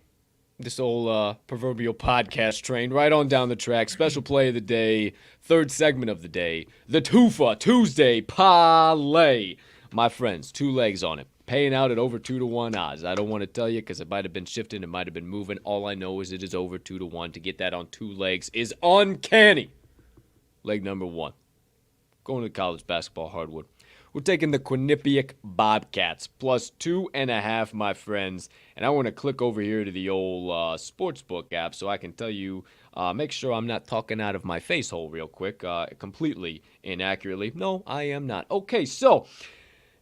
This old proverbial podcast train right on down the track. Special play of the day. Third segment of the day. The Twofer Tuesday Parlay. My friends, 2 legs on it. Paying out at over 2-1 odds. I don't want to tell you because it might have been shifting. It might have been moving. All I know is it is over 2-1. To get that on 2 legs is uncanny. Leg number 1. Going to college basketball hardwood. We're taking the Quinnipiac Bobcats plus 2.5, my friends. And I want to click over here to the old Sportsbook app so I can tell you, make sure I'm not talking out of my face hole real quick, completely inaccurately. No, I am not. Okay, so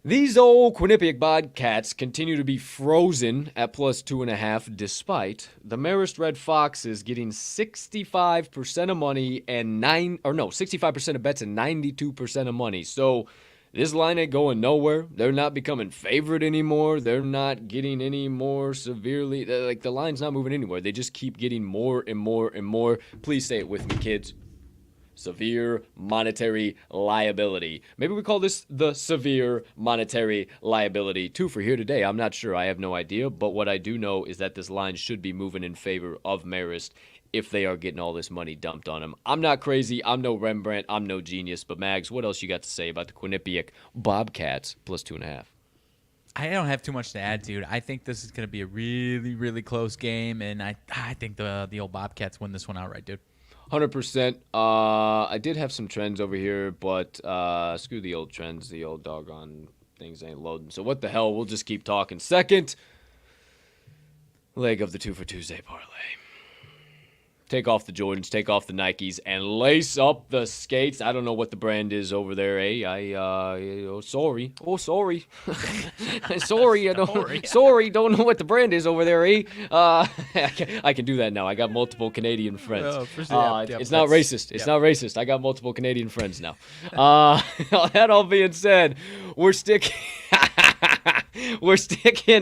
these old Quinnipiac Bobcats continue to be frozen at plus 2.5, despite the Marist Red Foxes getting 65% of money and 65% of bets and 92% of money. So this line ain't going nowhere. They're not becoming favorite anymore. They're not getting any more severely. Like, the line's not moving anywhere. They just keep getting more and more and more. Please say it with me, kids. Severe monetary liability. Maybe we call this the severe monetary liability. Twofer here today. I'm not sure. I have no idea. But what I do know is that this line should be moving in favor of Marist if they are getting all this money dumped on them. I'm not crazy. I'm no Rembrandt. I'm no genius. But Mags, what else you got to say about the Quinnipiac Bobcats plus 2.5? I don't have too much to add, dude. I think this is going to be a really, really close game, and I think the old Bobcats win this one outright, dude. 100%. I did have some trends over here, but screw the old trends. The old doggone things ain't loading. So what the hell? We'll just keep talking. Second leg of the Twofer Tuesday parlay. Take off the Jordans, take off the Nikes, and lace up the skates. I don't know what the brand is over there, sorry. Sorry, don't know what the brand is over there, I can do that now. I got multiple Canadian friends. It's not racist. It's not racist. I got multiple Canadian friends now. That all being said, we're sticking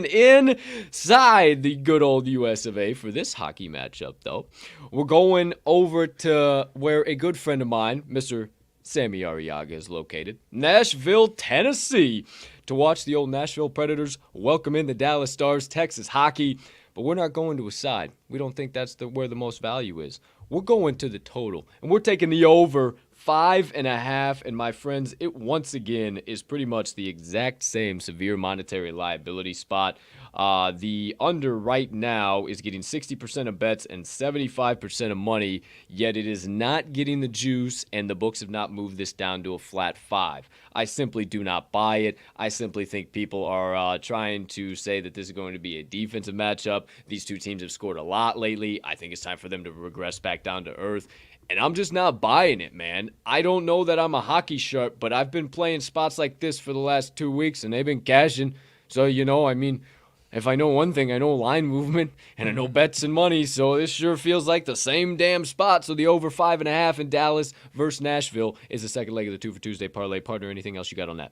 inside the good old US of A for this hockey matchup, though. We're going over to where a good friend of mine, Mr. Sammy Arriaga, is located, Nashville, Tennessee, to watch the old Nashville Predators welcome in the Dallas Stars, Texas hockey. But we're not going to a side. We don't think that's where the most value is. We're going to the total, and we're taking the over 5.5, and my friends, it once again is pretty much the exact same severe monetary liability spot. The under right now is getting 60% of bets and 75% of money, yet it is not getting the juice, and the books have not moved this down to a flat 5. I simply do not buy it. I simply think people are trying to say that this is going to be a defensive matchup. These two teams have scored a lot lately. I think it's time for them to regress back down to earth. And I'm just not buying it, man. I don't know that I'm a hockey sharp, but I've been playing spots like this for the last 2 weeks, and they've been cashing. So, if I know one thing, I know line movement, and I know bets and money, so this sure feels like the same damn spot. So the over 5.5 in Dallas versus Nashville is the second leg of the Twofer Tuesday parlay. Partner, anything else you got on that?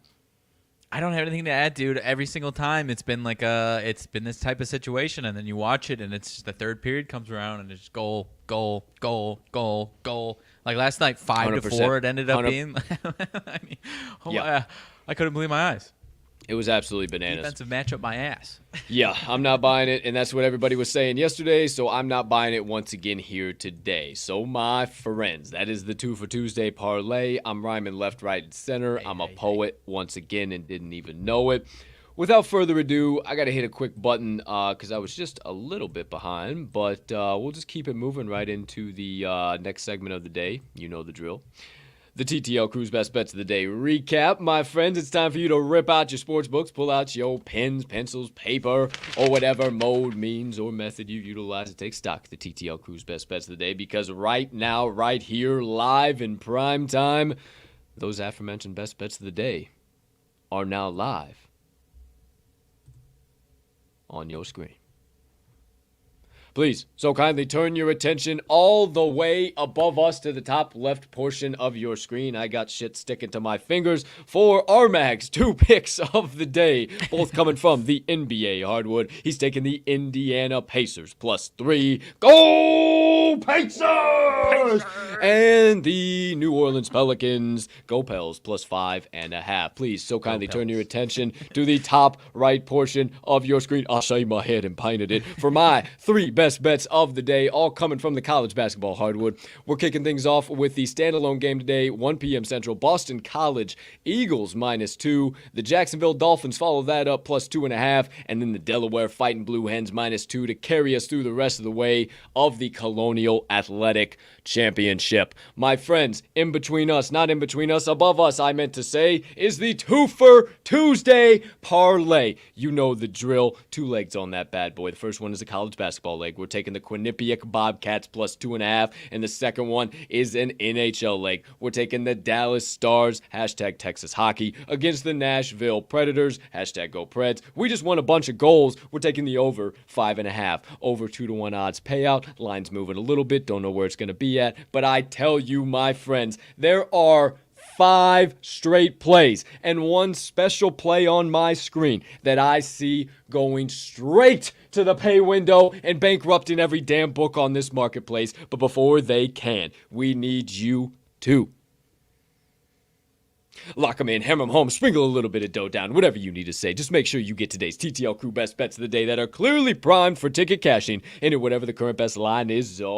I don't have anything to add, dude. Every single time it's been it's been this type of situation, and then you watch it, and it's just the third period comes around, and it's goal. Like last night, 5-4, it ended up being. I couldn't believe my eyes. It was absolutely bananas. Defensive matchup, my ass. Yeah, I'm not buying it, and that's what everybody was saying yesterday, so I'm not buying it once again here today. So, my friends, that is the Twofer Tuesday parlay. I'm rhyming left, right, and center. I'm a poet once again and didn't even know it. Without further ado, I got to hit a quick button because I was just a little bit behind, but we'll just keep it moving right into the next segment of the day. You know the drill. The TTL Crew's Best Bets of the Day recap. My friends, it's time for you to rip out your sports books, pull out your pens, pencils, paper, or whatever mode, means, or method you utilize to take stock. The TTL Crew's Best Bets of the Day, because right now, right here, live in prime time, those aforementioned Best Bets of the Day are now live on your screen. Please, so kindly turn your attention all the way above us to the top left portion of your screen. I got shit sticking to my fingers for RMags, 2 picks of the day, both coming from the NBA hardwood. He's taking the Indiana Pacers +3. Go Pacers! And the New Orleans Pelicans, go Pels, +5.5. Please, so kindly turn your attention to the top right portion of your screen. I'll shave my head and painted it for my 3 best bets of the day, all coming from the college basketball hardwood. We're kicking things off with the standalone game today, 1 p.m. Central. Boston College Eagles -2. The Jacksonville Dolphins follow that up +2.5. And then the Delaware Fighting Blue Hens -2 to carry us through the rest of the way of the Colonial Athletic Championship. My friends, in between us, not in between us, above us, I meant to say, is the Twofer Tuesday parlay. You know the drill. 2 legs on that bad boy. The first one is a college basketball leg. We're taking the Quinnipiac Bobcats +2.5, and the second one is an NHL leg. We're taking the Dallas Stars, #Texas Hockey, against the Nashville Predators, #GoPreds. We just won a bunch of goals. We're taking the over 5.5, over 2-1 odds payout. Line's moving a little bit, don't know where it's going to be at, but I tell you, my friends, there are 5 straight plays and 1 special play on my screen that I see going straight to the pay window and bankrupting every damn book on this marketplace. But before they can, we need you to lock them in, hammer them home, sprinkle a little bit of dough down, whatever you need to say. Just make sure you get today's TTL Crew Best Bets of the Day that are clearly primed for ticket cashing into whatever the current best line is on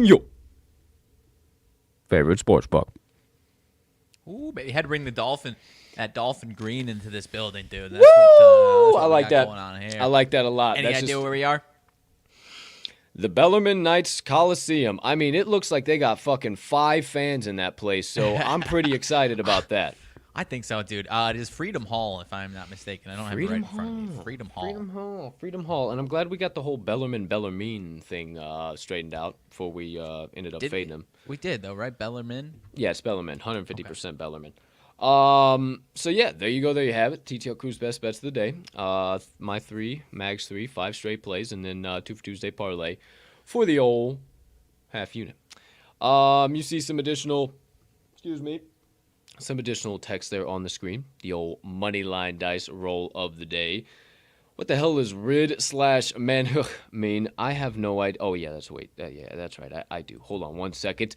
your favorite sports book. Ooh, baby, had to bring that Dolphin green into this building, dude. That's what I like that. Going on here. I like that a lot. Any idea where we are? The Bellarmine Knights Coliseum. I mean, it looks like they got fucking 5 fans in that place, so I'm pretty excited about that. I think so, dude. It is Freedom Hall, if I'm not mistaken. I don't have it right in front of me. Freedom Hall. And I'm glad we got the whole Bellarmine thing straightened out before we ended up fading them. We did, though, right? Bellarmine? Yeah, it's Bellarmine. 150% Bellarmine. So yeah, there you go. There you have it. TTL Crew's best bets of the day. My 3, Mags 3, 5 straight plays, and then Twofer Tuesday Parlay for the old half unit. You see some additional text there on the screen. The old Moneyline Dice roll of the day. What the hell is rid/man mean? I have no idea. Oh yeah, that's right. I do. Hold on one second.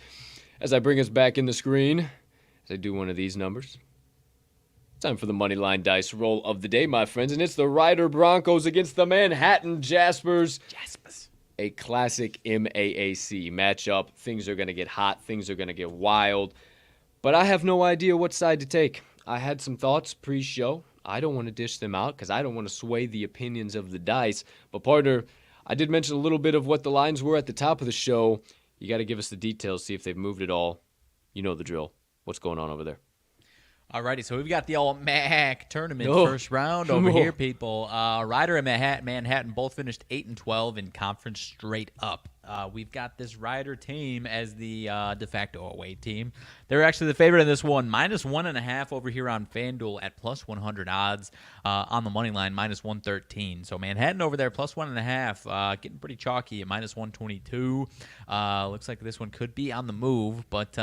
As I bring us back in the screen, as I do one of these numbers. Time for the Moneyline Dice roll of the day, my friends, and it's the Rider Broncos against the Manhattan Jaspers. A classic MAAC matchup. Things are going to get hot. Things are going to get wild. But I have no idea what side to take. I had some thoughts pre-show. I don't want to dish them out because I don't want to sway the opinions of the dice. But, partner, I did mention a little bit of what the lines were at the top of the show. You got to give us the details, see if they've moved at all. You know the drill. What's going on over there? Alrighty, so we've got the old MAC tournament first round over here, people. Ryder and Manhattan both finished 8-12 in conference straight up. We've got this Ryder team as the de facto away team. They're actually the favorite in this one, -1.5 over here on FanDuel at +100 odds. On the money line, -113. So Manhattan over there, +1.5, getting pretty chalky at -122. Looks like this one could be on the move, but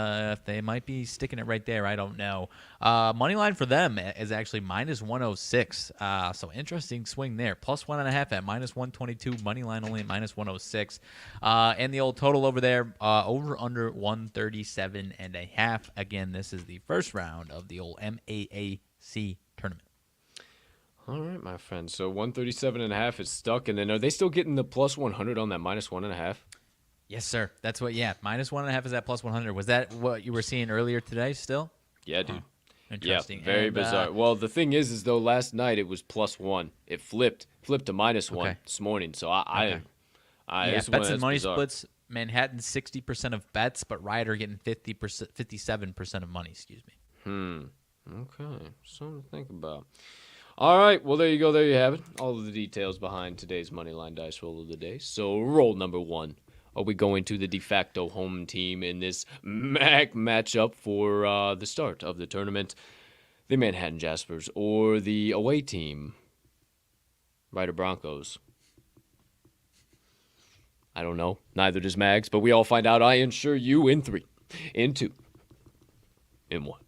they might be sticking it right there. I don't know. Money line for them is actually -106. So interesting swing there. +1.5 at -122. Money line only at -106. And the old total over there, over under 137.5. Again, this is the first round of the old MAAC tournament. All right, my friend. So 137.5 is stuck, and then are they still getting the +100 on that -1.5? Yes, sir. That's what. Yeah, -1.5 is at +100. Was that what you were seeing earlier today? Still? Yeah, dude. Interesting. Yeah, very bizarre. Well, the thing is though, last night it was +1. It flipped to -1 this morning. So yeah, bets and money splits. Manhattan 60% of bets, but Ryder getting 57% of money. Excuse me. Okay, something to think about. All right, well there you go. There you have it. All of the details behind today's Moneyline Dice roll of the day. So roll number 1. Are we going to the de facto home team in this MAC matchup for the start of the tournament? The Manhattan Jaspers or the away team, Rider Broncos? I don't know. Neither does Mags, but we all find out. I ensure you in 3, in 2, in 1.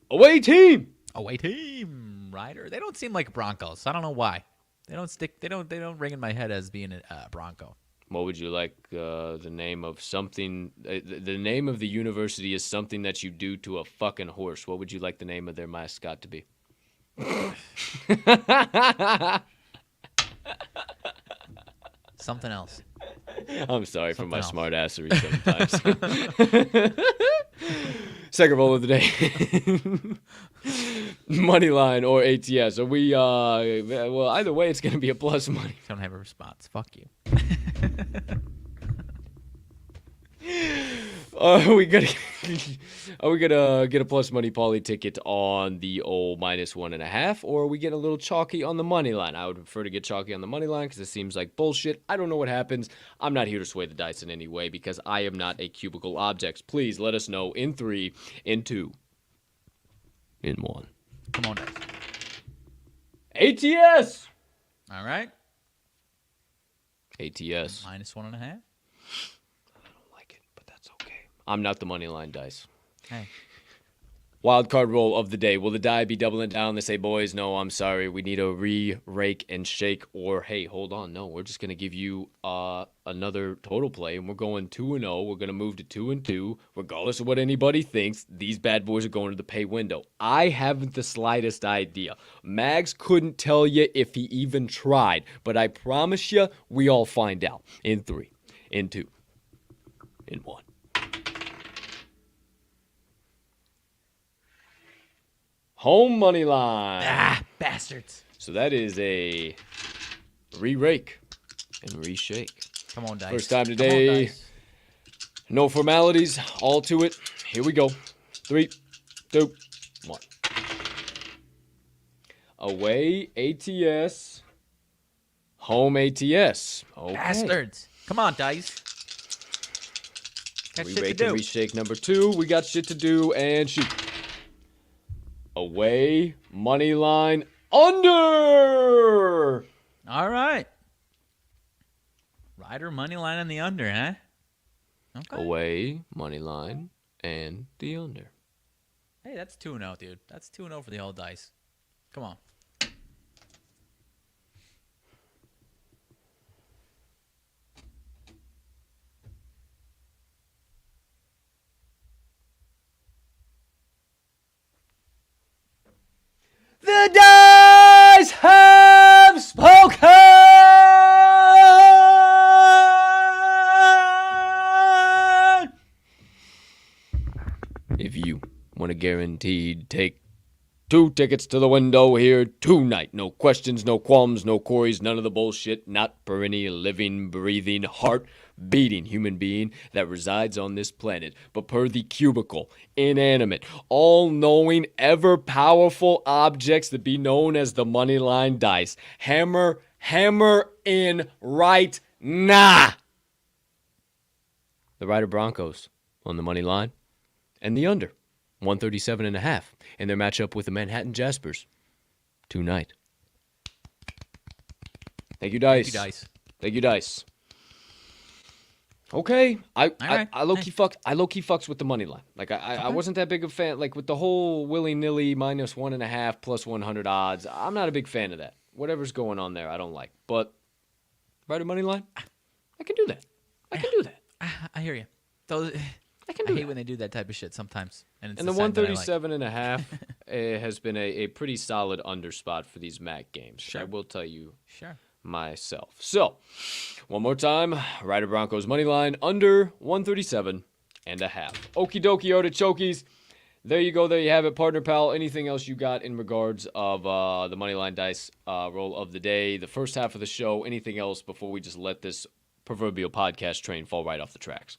Away team! Away team, Ryder. They don't seem like Broncos. I don't know why. They don't ring in my head as being a Bronco. What would you like the name of something? The name of the university is something that you do to a fucking horse. What would you like the name of their mascot to be? Something else. I'm sorry for my smart assery sometimes. Second roll of the day. Moneyline or ATS. So we, well, either way, it's going to be a plus money. Don't have a response. Fuck you. Are we gonna get a plus money poly ticket on the old -1.5, or are we getting a little chalky on the money line? I would prefer to get chalky on the money line because it seems like bullshit. I don't know what happens. I'm not here to sway the dice in any way because I am not a cubicle object. Please let us know in 3, in 2, in 1. Come on, dice. ATS. All right. ATS. -1.5. I'm not the Moneyline Dice. Hey. Wild card roll of the day. Will the die be doubling down? They say, boys, no, I'm sorry. We need a rake and shake. Or, hey, hold on. No, we're just going to give you another total play, and we're going 2-0. We're going to move to 2-2. Regardless of what anybody thinks, these bad boys are going to the pay window. I haven't the slightest idea. Mags couldn't tell you if he even tried. But I promise you, we all find out. In 3, in 2, in 1. Home money line. Ah, bastards. So that is a re-rake and re-shake. Come on, Dice. First time Come on, today. Dice. No formalities. All to it. Here we go. 3, 2, 1. Away ATS. Home ATS. Okay. Bastards. Come on, Dice. Got shit to Re-rake do. and reshake number 2. We got shit to do and shoot. Away Moneyline under. All right. Rider Moneyline on the under, huh? Okay. Away Moneyline and the under. Hey, that's 2-0, dude. That's 2-0 for the old Dice. Come on. The dice have spoken! If you want a guaranteed take 2 tickets to the window here tonight. No questions, no qualms, no queries, none of the bullshit. Not for any living, breathing, heart-beating human being that resides on this planet, but per the cubicle, inanimate, all-knowing, ever-powerful objects that be known as the Moneyline Dice. Hammer in right now. The Rider Broncos on the money line and the under. 137.5 in their matchup with the Manhattan Jaspers tonight. Thank you, Dice. Thank you, Dice. Thank you, Dice. Okay, I low key fucks with the money line. Like I wasn't that big of a fan. Like with the whole willy nilly -1.5 plus 100 odds. I'm not a big fan of that. Whatever's going on there, I don't like. But Rider money line, I can do that. I can do that. I hear you. Those, I can I do hate that. when they do that type of shit sometimes. And it's And the side that I like. 137.5 has been a pretty solid under spot for these MAC games. Sure. I will tell you Sure. myself. So, one more time, Rider Broncos money line under 137.5. Okie dokie artichokes. There you go. There you have it, partner pal. Anything else you got in regards of the Moneyline Dice roll of the day, the first half of the show? Anything else before we just let this proverbial podcast train fall right off the tracks?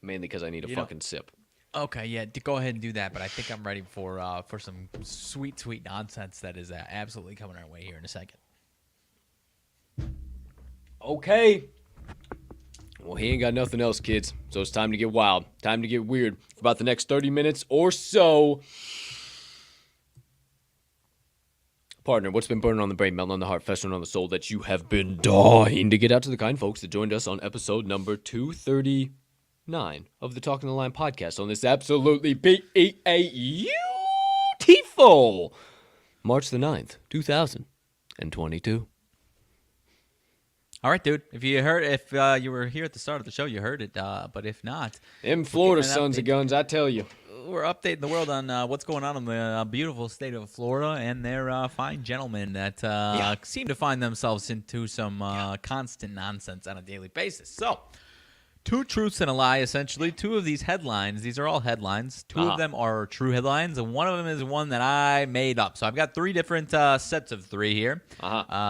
Mainly because I need a fucking sip. Okay, yeah, go ahead and do that. But I think I'm ready for some sweet, sweet nonsense that is absolutely coming our way here in a second. Okay. Well, he ain't got nothing else, kids. So it's time to get wild. Time to get weird. For about the next 30 minutes or so. Partner, what's been burning on the brain, melting on the heart, festering on the soul that you have been dying to get out to the kind folks that joined us on episode number 239 of the Talking the Line podcast on this absolutely beautiful March the 9th, 2022. All right, dude. If you were here at the start of the show, you heard it. But if not, Them Florida sons of guns, I tell you. We're updating the world on what's going on in the beautiful state of Florida and their fine gentlemen that seem to find themselves into some constant nonsense on a daily basis. So, 2 truths and a lie, essentially. 2 of these headlines, these are all headlines. 2 of them are true headlines, and one of them is one that I made up. So I've got 3 different sets of 3 here.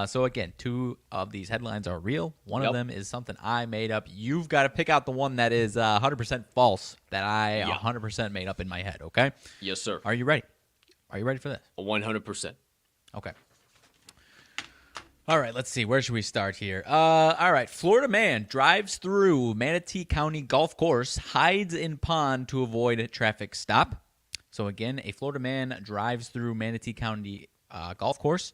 So again, 2 of these headlines are real. One of them is something I made up. You've got to pick out the one that is 100% false that I 100% made up in my head, okay? Yes, sir. Are you ready? Are you ready for this? 100%. Okay. All right, let's see. Where should we start here? All right. Florida man drives through Manatee County golf course, hides in pond to avoid traffic stop. So again, a Florida man drives through Manatee County golf course,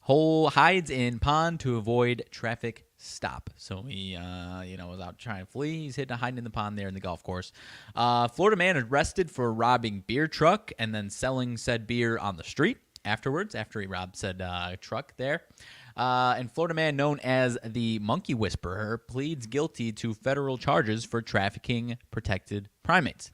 hides in pond to avoid traffic stop. So he, was out trying to flee. He's hiding in the pond there in the golf course. Florida man arrested for robbing beer truck and then selling said beer on the street afterwards, after he robbed said truck there. And Florida man known as the Monkey Whisperer pleads guilty to federal charges for trafficking protected primates.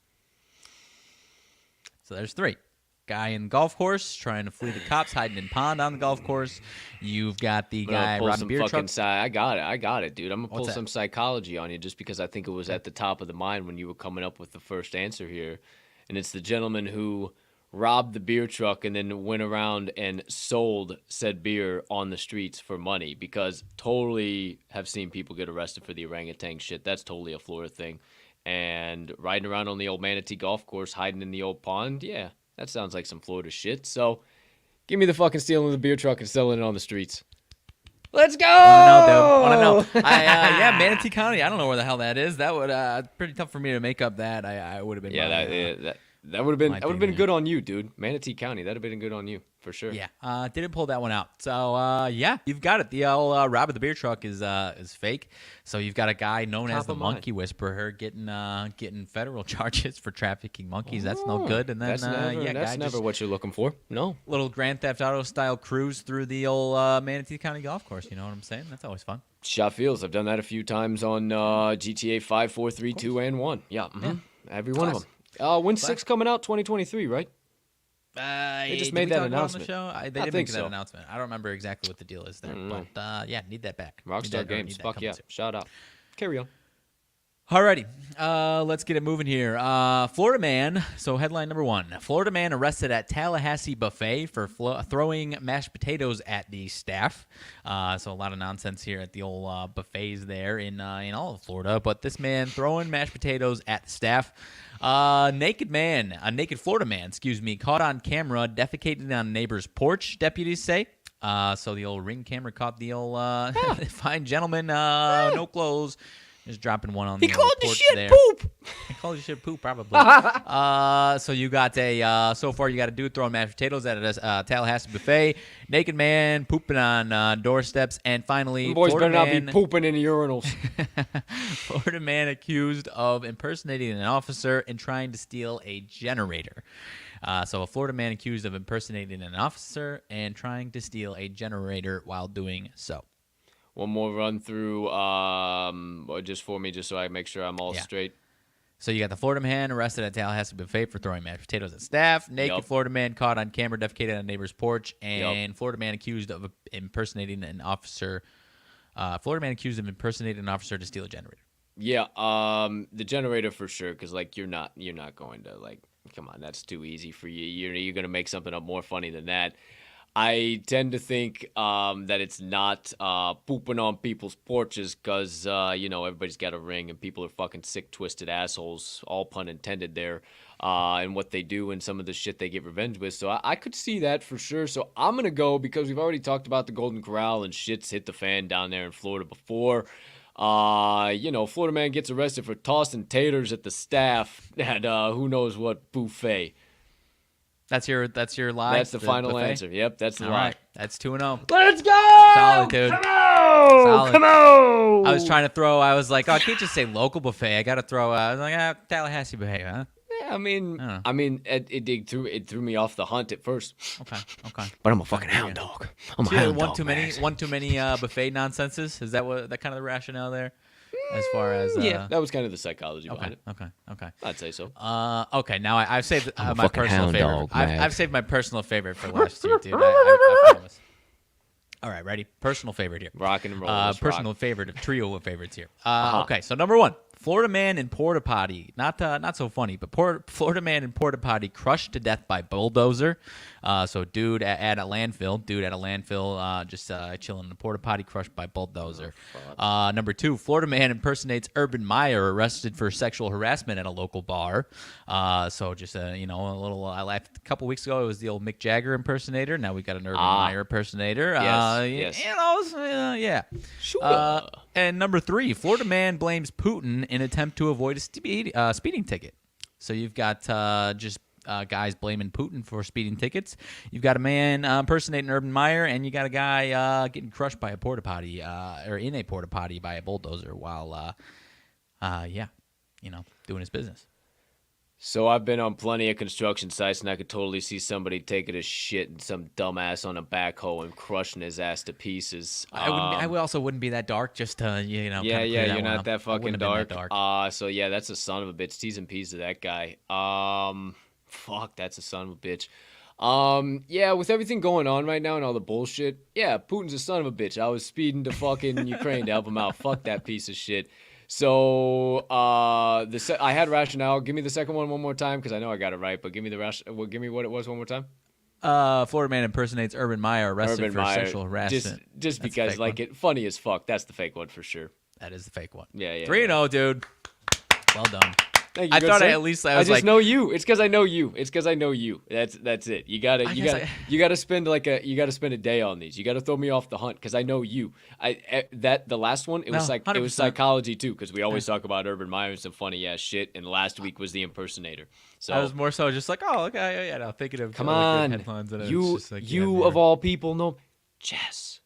So there's 3. Guy in golf course trying to flee the cops, hiding in pond on the golf course. You've got the guy robbing beer truck. I got it, dude. I'm going to pull some psychology on you just because I think it was at the top of the mind when you were coming up with the first answer here. And it's the gentleman who robbed the beer truck and then went around and sold said beer on the streets for money, because totally have seen people get arrested for the orangutan shit. That's totally a Florida thing. And riding around on the old Manatee golf course, hiding in the old pond, yeah, that sounds like some Florida shit. So give me the fucking stealing the beer truck and selling it on the streets. Let's go! Want to know, dude. Yeah, Manatee County. I don't know where the hell that is. That would pretty tough for me to make up that. I would have been. Yeah, that would have been good on you, dude. Manatee County, that'd have been good on you for sure. Yeah, didn't pull that one out. So yeah, you've got it. The old rob of the beer truck is fake. So you've got a guy known as the Monkey Whisperer getting federal charges for trafficking monkeys. That's no good. And then that's never what you're looking for. No. Little Grand Theft Auto style cruise through the old Manatee County golf course. You know what I'm saying? That's always fun. Shot feels. I've done that a few times on GTA 5, 4, 3, 2, and 1. Yeah, every one of them. When's 6 coming out? 2023, right? They just made that announcement. On the show? They did make that announcement. I don't remember exactly what the deal is there, but yeah, need that back. Rockstar Games, fuck yeah. Shout out. Carry on. Alrighty, let's get it moving here. Florida man. So headline number 1: Florida man arrested at Tallahassee buffet for throwing mashed potatoes at the staff. So a lot of nonsense here at the old buffets there in all of Florida. But this man throwing mashed potatoes at the staff. A naked Florida man, caught on camera defecating on a neighbor's porch. Deputies say. So the old Ring camera caught the old fine gentleman, no clothes. Just dropping one on the porch there. He called the shit poop. He called the shit poop, probably. So you got so far you got a dude throwing mashed potatoes at a Tallahassee buffet, naked man pooping on doorsteps, and finally, boys better not be pooping in the urinals. Florida man accused of impersonating an officer and trying to steal a generator. So a Florida man accused of impersonating an officer and trying to steal a generator while doing so. One more run through just for me, just so I make sure I'm all straight. So you got the Florida man arrested at Tallahassee buffet for throwing mashed potatoes at staff. Naked Florida man caught on camera defecated on a neighbor's porch. And Florida man accused of impersonating an officer. Florida man accused of impersonating an officer to steal a generator. Yeah, the generator for sure, because like you're not going to like, come on, that's too easy for you. You're going to make something up more funny than that. I tend to think that it's not pooping on people's porches because, everybody's got a ring and people are fucking sick, twisted assholes, all pun intended there, and what they do and some of the shit they get revenge with. So I could see that for sure. So I'm going to go, because we've already talked about the Golden Corral and shit's hit the fan down there in Florida before. Florida man gets arrested for tossing taters at the staff at who knows what buffet. That's your lie? That's the final buffet? Answer. Yep, that's the lie. Right. That's 2-0. Let's go! Solid, dude. Come on! Come on! I was trying to throw, I was like, I can't just say local buffet. I got to throw, I was like, Tallahassee buffet, huh? Yeah, I mean, it threw me off the hunt at first. Okay. But I'm a fucking hound dog. I'm a hound dog. One too many buffet nonsenses? Is that kind of the rationale there? As far as yeah, that was kind of the psychology behind it. Okay. I'd say so. Okay. Now I've saved my personal favorite. Dog, I've saved my personal favorite for last year, dude. I promise. All right, ready? Personal favorite here. Rocking and rolling. Personal favorite, trio of favorites here. Okay, so number 1, Florida man in porta potty. Not so funny, but Florida man in porta potty crushed to death by bulldozer. So dude at a landfill, just chilling in the porta potty, crushed by bulldozer. Number 2, Florida man impersonates Urban Meyer, arrested for sexual harassment at a local bar. So just a little. I laughed a couple weeks ago. It was the old Mick Jagger impersonator. Now we got an Urban Meyer impersonator. Yes. Yeah. Sure. And number 3, Florida man blames Putin in attempt to avoid a speeding ticket. So you've got guys blaming Putin for speeding tickets. You've got a man impersonating Urban Meyer, and you got a guy getting crushed by a porta potty, or in a porta potty by a bulldozer while, doing his business. So I've been on plenty of construction sites, and I could totally see somebody taking a shit and some dumbass on a backhoe and crushing his ass to pieces. I also wouldn't be that dark, just to Yeah, you're not that fucking dark. So yeah, that's a son of a bitch. T's and P's to that guy. Fuck, that's a son of a bitch. Yeah, with everything going on right now and all the bullshit, yeah, Putin's a son of a bitch. I was speeding to fucking Ukraine to help him out. Fuck that piece of shit. So, I had rationale. Give me the second one more time because I know I got it right. But give me give me what it was one more time. Florida man impersonates Urban Meyer, arrested Urban for Meyer, sexual harassment. Just because like it funny as fuck. That's the fake one for sure. That is the fake one. Yeah. 3-0, dude. Well done. Thank you, I thought sir. at least I just like, know you. It's because I know you. That's it. You gotta spend a day on these. You gotta throw me off the hunt because I know you. The last one it was 100%. psychology too because we always talk about Urban Meyer and some funny ass shit. And last week was the impersonator. So I was more so just like, oh, okay, yeah, no, thinking of come like, on, headlines and you it's just like, of all people know chess.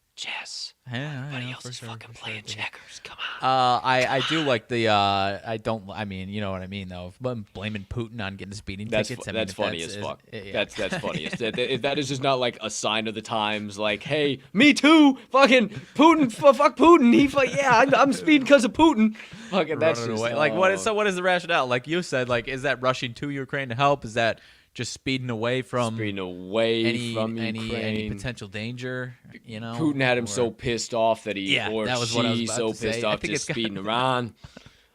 Yeah, Everybody else is fucking playing checkers. Come on. I do like the I mean, you know what I mean though. But blaming Putin on getting speeding tickets. That's funny as fuck. Yeah. That's funny. That is just not like a sign of the times. Like, hey, me too. Fucking Putin. Fuck Putin. I'm speeding because of Putin. Fucking that's Running just away. Like what is the rationale? Like you said, like is that rushing to Ukraine to help? Is that just speeding away from any potential danger, you know? Putin had him so pissed off that he that was what I was about so to say. pissed off just speeding around.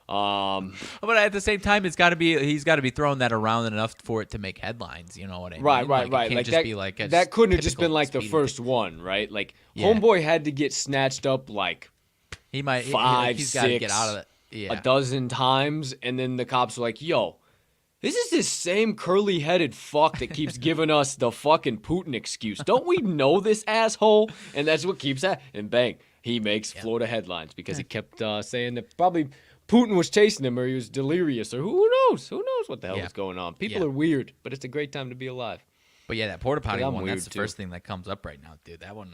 But at the same time, he's got to be throwing that around enough for it to make headlines. You know what I mean? Right. It can't Like just that, be like that couldn't have just been like the first one, right? Like Homeboy had to get snatched up like he might he's got to get out of it. Yeah. a dozen times, and then the cops were like, "Yo, this is this same curly-headed fuck that keeps giving us the fucking Putin excuse. Don't we know this asshole?" And that's what keeps that. And bang, he makes Florida headlines because he kept saying that probably Putin was chasing him or he was delirious or who knows? Who knows what the hell was going on? People are weird, but it's a great time to be alive. But yeah, that porta potty one, weird that's the first thing that comes up right now, dude. That one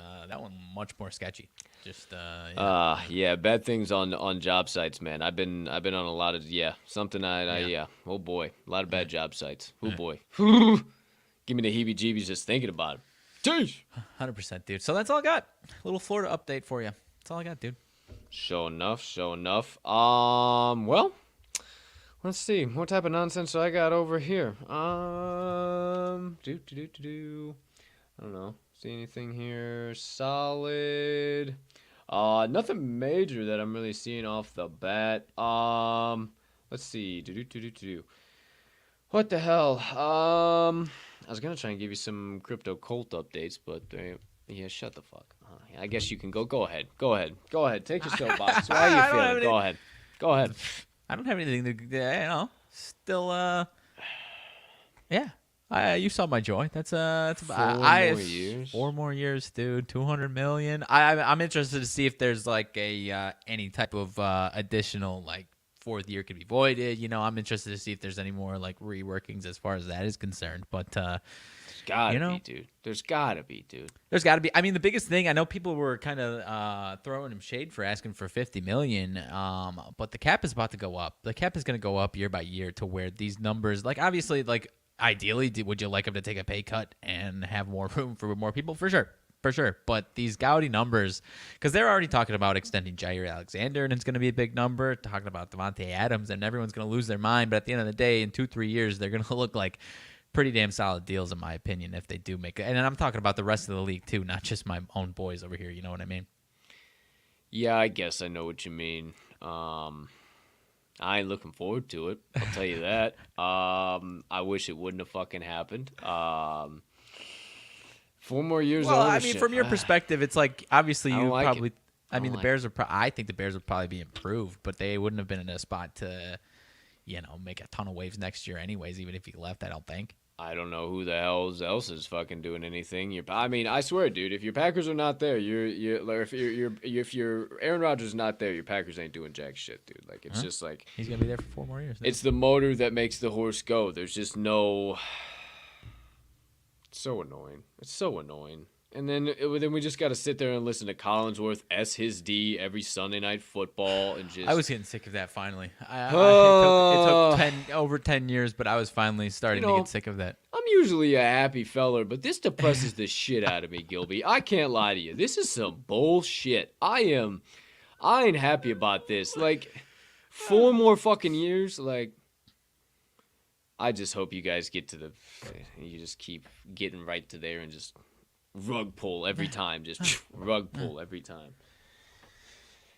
much more sketchy. Just bad things on job sites, man. I've been on a lot of oh boy, a lot of bad job sites. Oh boy. Give me the heebie-jeebies just thinking about it. Jeez. 100%, dude. So that's all I got. A little Florida update for you. That's all I got, dude. Show enough. Well, let's see. What type of nonsense do I got over here? I don't know. See anything here? Solid. Nothing major that I'm really seeing off the bat. Let's see. What the hell? I was gonna try and give you some crypto Colt updates, but shut the fuck. I guess you can go. Go ahead. Take your soapbox. How are you feeling? Go ahead. I don't have anything to, still, yeah. You saw my joy. That's 4 more years, dude. 200 million. I'm interested to see if there's like any type of additional like fourth year could be voided. I'm interested to see if there's any more like reworkings as far as that is concerned. But there's gotta be, dude. There's gotta be. I mean, the biggest thing, I know people were kind of throwing him shade for asking for 50 million. But the cap is about to go up. The cap is going to go up year by year to where these numbers, like obviously, like ideally, would you like him to take a pay cut and have more room for more people? For sure. But these gaudy numbers, because they're already talking about extending Jair Alexander, and it's going to be a big number, talking about Devontae Adams, and everyone's going to lose their mind. But at the end of the day, in 2-3 years, they're going to look like pretty damn solid deals, in my opinion, if they do make it. And I'm talking about the rest of the league, too, not just my own boys over here. You know what I mean? Yeah, I guess I know what you mean. I ain't looking forward to it. I'll tell you that. I wish it wouldn't have fucking happened. 4 more years. Well, I mean, from your perspective, it's like obviously you probably. I mean, the Bears are. I think the Bears would probably be improved, but they wouldn't have been in a spot to, make a ton of waves next year, anyways. Even if he left, I don't think. I don't know who the hell else is fucking doing anything. I mean, I swear, dude, if your Packers are not there, if your Aaron Rodgers is not there, your Packers ain't doing jack shit, dude. Like it's just like he's gonna be there for 4 more years. It's the motor that makes the horse go. There's just no. It's so annoying. And then we just got to sit there and listen to Collinsworth S his D every Sunday Night Football and just. I was getting sick of that finally. It took over 10 years, but I was finally starting to get sick of that. I'm usually a happy feller, but this depresses the shit out of me, Gilby. I can't lie to you. This is some bullshit. I ain't happy about this. Like 4 more fucking years, like. I just hope you guys get to you just keep getting right to there and just rug pull every time. Just rug pull every time.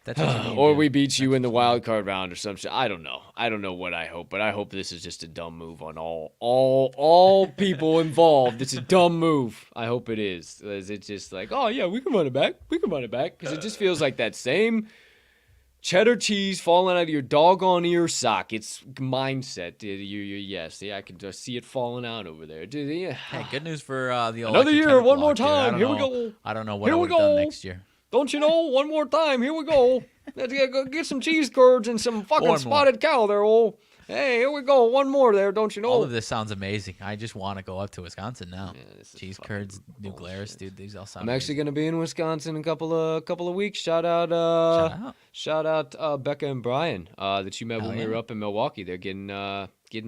That's what you need. Or dude. we beat you That's in the what you need. wild card round or some shit. I don't know. I don't know what I hope, but I hope this is just a dumb move on all people involved. It's a dumb move. I hope it is. Is it just like, oh yeah, we can run it back. We can run it back because it just feels like that same cheddar cheese falling out of your doggone ear sockets mindset. Yes, I can just see it falling out over there. Yeah. Hey, good news for the Another electric year, cheddar one block, more dude. I time. don't Here we know- go. I don't know what Here I we would have done go. next year. Don't you know? One more time. Here we go. Let's go get some cheese curds and some fucking One more. spotted cow there, old. Hey, here we go. One more there, don't you know? All of this sounds amazing. I just want to go up to Wisconsin now. this is Cheese fucking curds, New Glarus, dude. These all sound I'm actually amazing. gonna be in Wisconsin in a couple of weeks. Shout out, Shout out. Becca and Brian that you met Hell when we were yeah. up in Milwaukee. They're getting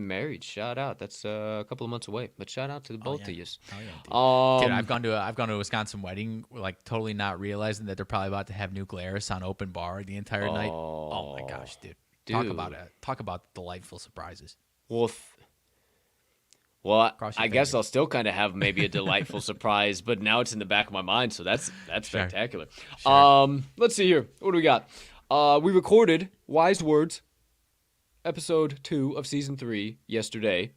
married. Shout out. That's a couple of months away, but shout out to both of you. Oh yeah, dude. Dude, Um, I've gone to a Wisconsin wedding, like totally not realizing that they're probably about to have New Glarus on open bar the entire night. Oh my gosh, dude. Talk dude. about it. Talk about delightful surprises. Well, Well, Cross your I guess fingers. I'll still kind of have maybe a delightful surprise, but now it's in the back of my mind, so that's Sure. spectacular. Sure. Let's see here. What do we got? We recorded Wise Words, episode 2 of season 3 yesterday.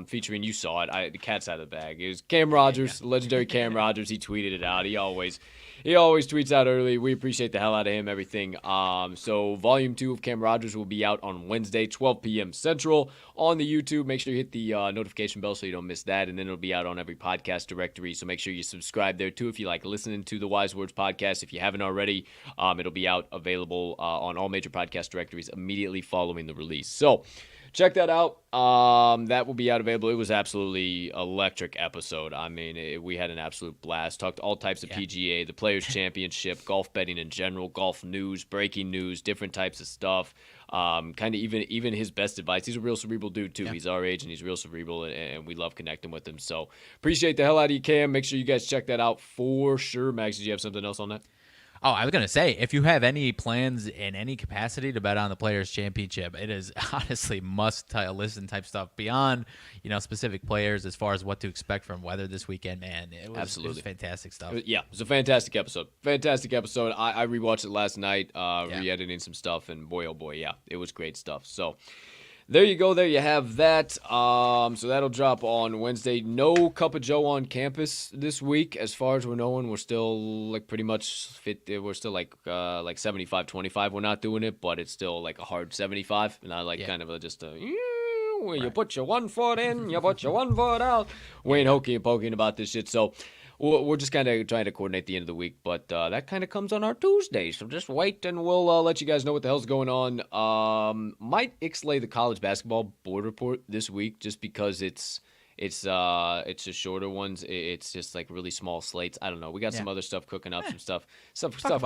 Featuring, you saw it. The cat's out of the bag. It was Cam Rogers, the legendary Cam Rogers. He tweeted it out. He always tweets out early. We appreciate the hell out of him. Everything. So volume 2 of Cam Rogers will be out on Wednesday, 12 p.m. Central on the YouTube. Make sure you hit the notification bell so you don't miss that, and then it'll be out on every podcast directory. So make sure you subscribe there too if you like listening to the Wise Words podcast. If you haven't already, it'll be out available on all major podcast directories immediately following the release. So check that out. That will be out available. It was absolutely electric episode. I mean, we had an absolute blast. Talked all types of PGA, the Players Championship, golf betting in general, golf news, breaking news, different types of stuff. Kind of even his best advice. He's a real cerebral dude too. Yeah. He's our age and he's real cerebral, and we love connecting with him. So appreciate the hell out of you, Cam. Make sure you guys check that out for sure. Max, did you have something else on that? Oh, I was going to say, if you have any plans in any capacity to bet on the Players' Championship, it is honestly must-listen type stuff beyond, specific players as far as what to expect from weather this weekend, man. It was fantastic stuff. Yeah, it was a fantastic episode. Fantastic episode. I rewatched it last night, re-editing some stuff, and boy, oh boy, yeah, it was great stuff. So there you go. There you have that. So that'll drop on Wednesday. No Cup of Joe on campus this week. As far as we're knowing, we're still pretty much fit. We're still like 75-25. We're not doing it, but it's still like a hard 75. Not kind of just a where you put your one foot in, you put your one foot out. We ain't hokey and poking about this shit. So we're just kind of trying to coordinate the end of the week, but that kind of comes on our Tuesday. So just wait, and we'll let you guys know what the hell's going on. Might ixlay the college basketball board report this week, just because it's just shorter ones. It's just like really small slates. I don't know. We got some other stuff cooking up, some stuff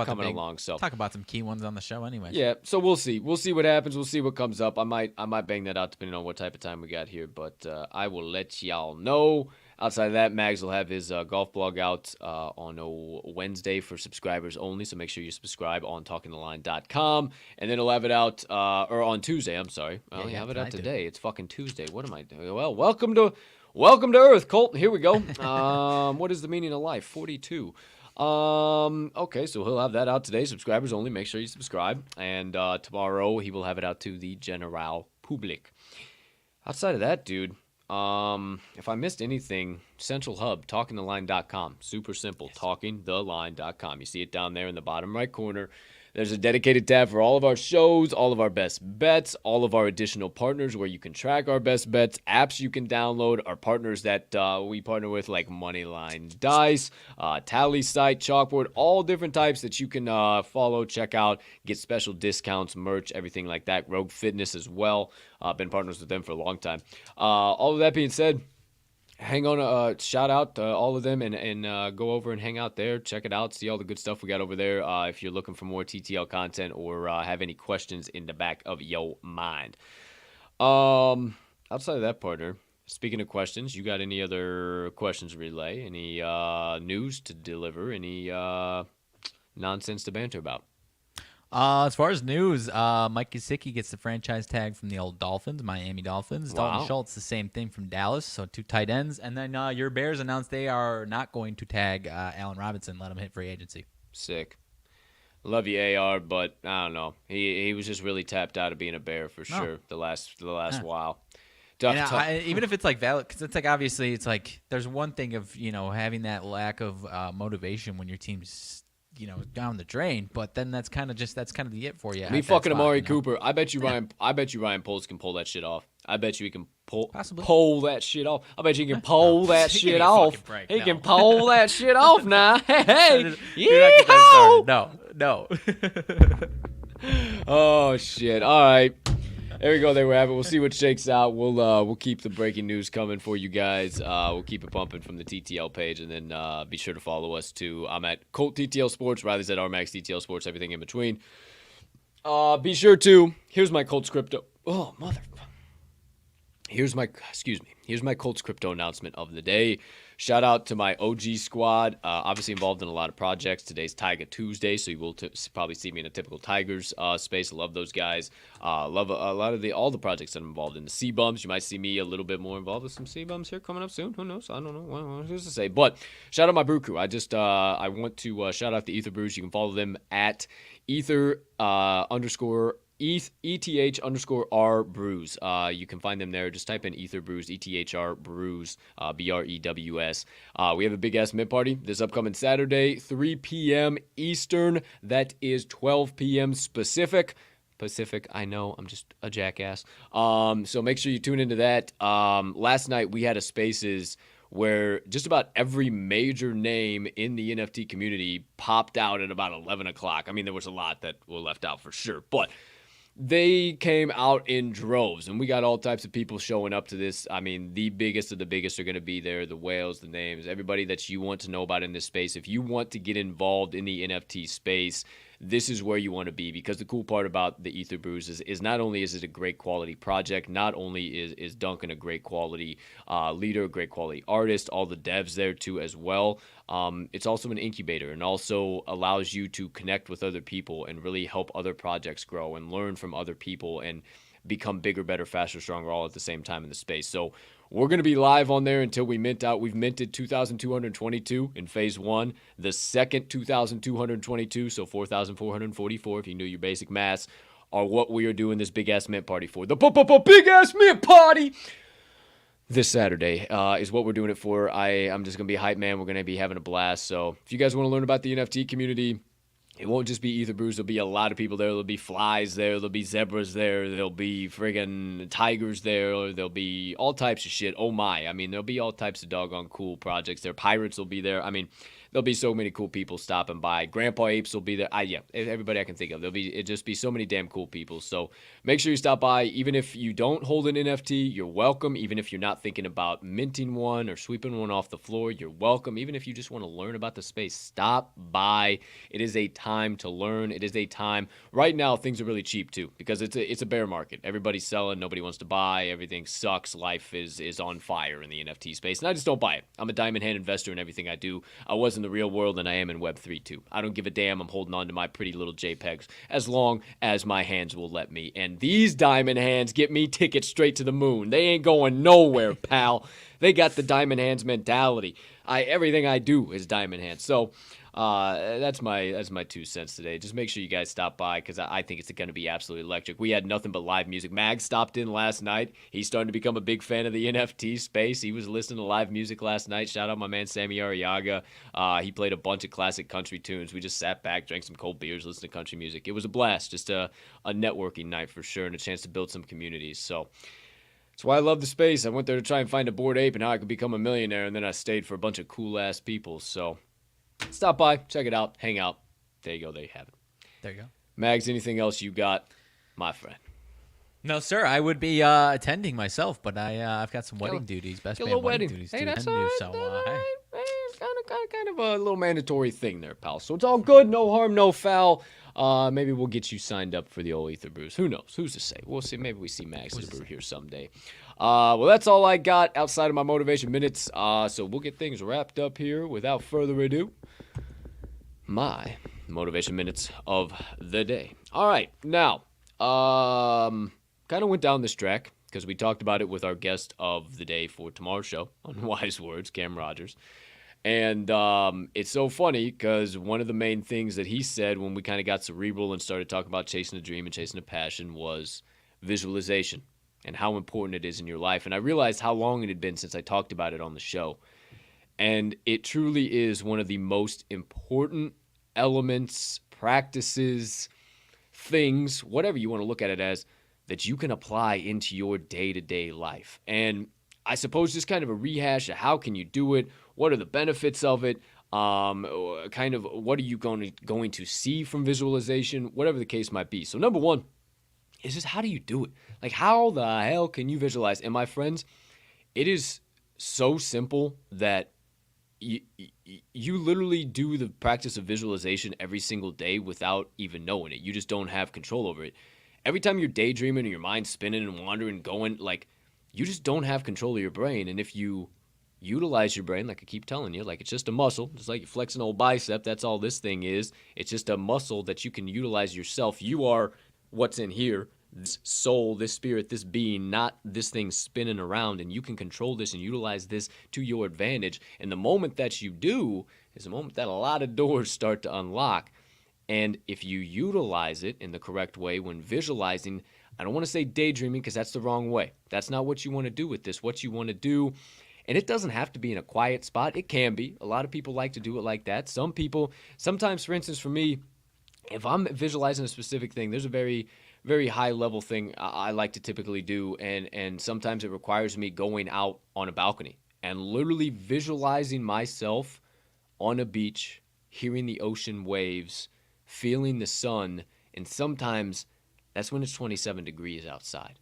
coming along. So talk about some key ones on the show anyway. Yeah. So we'll see. We'll see what happens. We'll see what comes up. I might bang that out depending on what type of time we got here, but I will let y'all know. Outside of that, Mags will have his golf blog out on Wednesday for subscribers only, so make sure you subscribe on talkingtheline.com, and then he'll have it out, or on Tuesday, I'm sorry. Well, you have it out today. It's fucking Tuesday. What am I doing? Well, welcome to Earth, Colt. Here we go. What is the meaning of life? 42. Okay, so he'll have that out today. Subscribers only. Make sure you subscribe. And tomorrow he will have it out to the general public. Outside of that, dude, if I missed anything, Central Hub, talkingtheline.com. Super simple, talkingtheline.com. You see it down there in the bottom right corner. There's a dedicated tab for all of our shows, all of our best bets, all of our additional partners where you can track our best bets, apps you can download, our partners that we partner with like Moneyline Dice, Tally Site, Chalkboard, all different types that you can follow, check out, get special discounts, merch, everything like that. Rogue Fitness as well. Been partners with them for a long time. All of that being said, hang on, shout out all of them and go over and hang out there. Check it out. See all the good stuff we got over there if you're looking for more TTL content or have any questions in the back of your mind. Outside of that, partner, speaking of questions, you got any other questions to relay? Any news to deliver? Any nonsense to banter about? As far as news, Mike Gesicki gets the franchise tag from the old Dolphins, Miami Dolphins. Wow. Dalton Schultz, the same thing from Dallas, so 2 tight ends. And then your Bears announced they are not going to tag Allen Robinson, let him hit free agency. Sick. Love you, AR, but I don't know. He was just really tapped out of being a Bear for No. sure the last Yeah. while. And even if it's like valid, because it's like obviously it's like there's one thing of having that lack of motivation when your team's down the drain, but then that's kind of the it for you. Me fucking Amari Cooper. I bet you Ryan Poles can pull that shit off. I bet you he can pull that shit off. I bet you he can pull that shit off. He can pull that shit off now. Hey, No. Oh shit. All right. There we go. There we have it. We'll see what shakes out. We'll keep the breaking news coming for you guys. We'll keep it pumping from the TTL page, and then be sure to follow us too. I'm at Colt TTL Sports. Riley's at RMags TTL Sports. Everything in between. Be sure to. Here's my Colts crypto. Oh mother. Here's my Colts crypto announcement of the day. Shout out to my OG squad. Obviously involved in a lot of projects. Today's Tiger Tuesday, so you will probably see me in a typical Tigers space. Love those guys. Love a lot of all the projects that I'm involved in. The C-Bums, you might see me a little bit more involved with some C-Bums here coming up soon. Who knows? I don't know. Who's to say? But shout out my brew crew. I want to shout out the Ether Brews. You can follow them at Ether ETH_R brews. You can find them there. Just type in Ether Brews, ETHR brews, BREWS. We have a big ass mint party this upcoming Saturday, 3 p.m. Eastern. That is 12 p.m. Pacific, I know, I'm just a jackass. So make sure you tune into that. Last night we had a Spaces where just about every major name in the NFT community popped out at about 11 o'clock. I mean, there was a lot that were left out for sure, but they came out in droves, and we got all types of people showing up to this. I mean, the biggest of the biggest are going to be there, the whales, the names, everybody that you want to know about in this space. If you want to get involved in the NFT space, this is where you want to be, because the cool part about the Ether Brews is not only is it a great quality project, not only is Duncan a great quality leader, great quality artist, all the devs there too as well. It's also an incubator and also allows you to connect with other people and really help other projects grow and learn from other people and become bigger, better, faster, stronger all at the same time in the space. So we're going to be live on there until we mint out. We've minted 2,222 in phase one. The second 2,222, so 4,444 if you knew your basic maths, are what we are doing this big-ass mint party for. The big-ass mint party! This Saturday is what we're doing it for. I'm just going to be a hype man. We're going to be having a blast. So if you guys want to learn about the NFT community, it won't just be Ether Brews. There'll be a lot of people there. There'll be flies there. There'll be zebras there. There'll be friggin' tigers there. There'll be all types of shit. Oh my. I mean, there'll be all types of doggone cool projects there. Pirates will be there. I mean, there'll be so many cool people stopping by. Grandpa Apes will be there. Yeah, everybody I can think of. It'll just be so many damn cool people. So make sure you stop by. Even if you don't hold an NFT, you're welcome. Even if you're not thinking about minting one or sweeping one off the floor, you're welcome. Even if you just want to learn about the space, stop by. It is a time to learn. It is a time. Right now, things are really cheap too, because it's a bear market. Everybody's selling. Nobody wants to buy. Everything sucks. Life is on fire in the NFT space, and I just don't buy it. I'm a diamond hand investor in everything I do. I was in the real world, and I am in Web3 too. I don't give a damn. I'm holding on to my pretty little JPEGs as long as my hands will let me. And these diamond hands get me tickets straight to the moon. They ain't going nowhere, pal. They got the diamond hands mentality. Everything I do is diamond hands. So that's my 2 cents today. Just make sure you guys stop by, because I think it's going to be absolutely electric. We had nothing but live music. Mag stopped in last night. He's starting to become a big fan of the NFT space. He was listening to live music last night. Shout out my man Sammy Arriaga. He played a bunch of classic country tunes. We just sat back, drank some cold beers, listened to country music. It was a blast. Just a networking night for sure, and a chance to build some communities. So that's why I love the space. I went there to try and find a Bored Ape and how I could become a millionaire, and then I stayed for a bunch of cool-ass people. So stop by, check it out, hang out. There you go. There you have it. There you go. Mags, anything else you got, my friend? No, sir. I would be attending myself, but I've got some wedding duties, best man wedding duties to attend to. So, hey. Kind of a little mandatory thing there, pal. So it's all good, no harm, no foul. Maybe we'll get you signed up for the old Ether Brews. Who knows? Who's to say? We'll see. Maybe we see Mags the Brew here someday. Well, that's all I got outside of my motivation minutes. So we'll get things wrapped up here without further ado. My motivation minutes of the day. All right, now, kind of went down this track because we talked about it with our guest of the day for tomorrow's show on Wise Words, Cam Rogers. And it's so funny because one of the main things that he said when we kind of got cerebral and started talking about chasing a dream and chasing a passion was visualization and how important it is in your life. And I realized how long it had been since I talked about it on the show. And it truly is one of the most important elements, practices, things, whatever you want to look at it as, that you can apply into your day-to-day life. And I suppose just kind of a rehash of how can you do it, what are the benefits of it, kind of what are you going to see from visualization, whatever the case might be. So number one is just how do you do it? Like how the hell can you visualize? And my friends, it is so simple that you literally do the practice of visualization every single day without even knowing it. You just don't have control over it. Every time you're daydreaming and your mind's spinning and wandering, going, like, you just don't have control of your brain. And if you utilize your brain, like I keep telling you, like it's just a muscle, just like you flex an old bicep, that's all this thing is. It's just a muscle that you can utilize yourself. You are what's in here, this soul, this spirit, this being, not this thing spinning around, and you can control this and utilize this to your advantage. And the moment that you do is the moment that a lot of doors start to unlock. And if you utilize it in the correct way when visualizing, I don't want to say daydreaming because that's the wrong way. That's not what you want to do with this. What you want to do, and it doesn't have to be in a quiet spot. It can be. A lot of people like to do it like that. Some people, sometimes, for instance, for me, if I'm visualizing a specific thing, there's a very, very high level thing I like to typically do. And sometimes it requires me going out on a balcony and literally visualizing myself on a beach, hearing the ocean waves, feeling the sun. And sometimes that's when it's 27 degrees outside.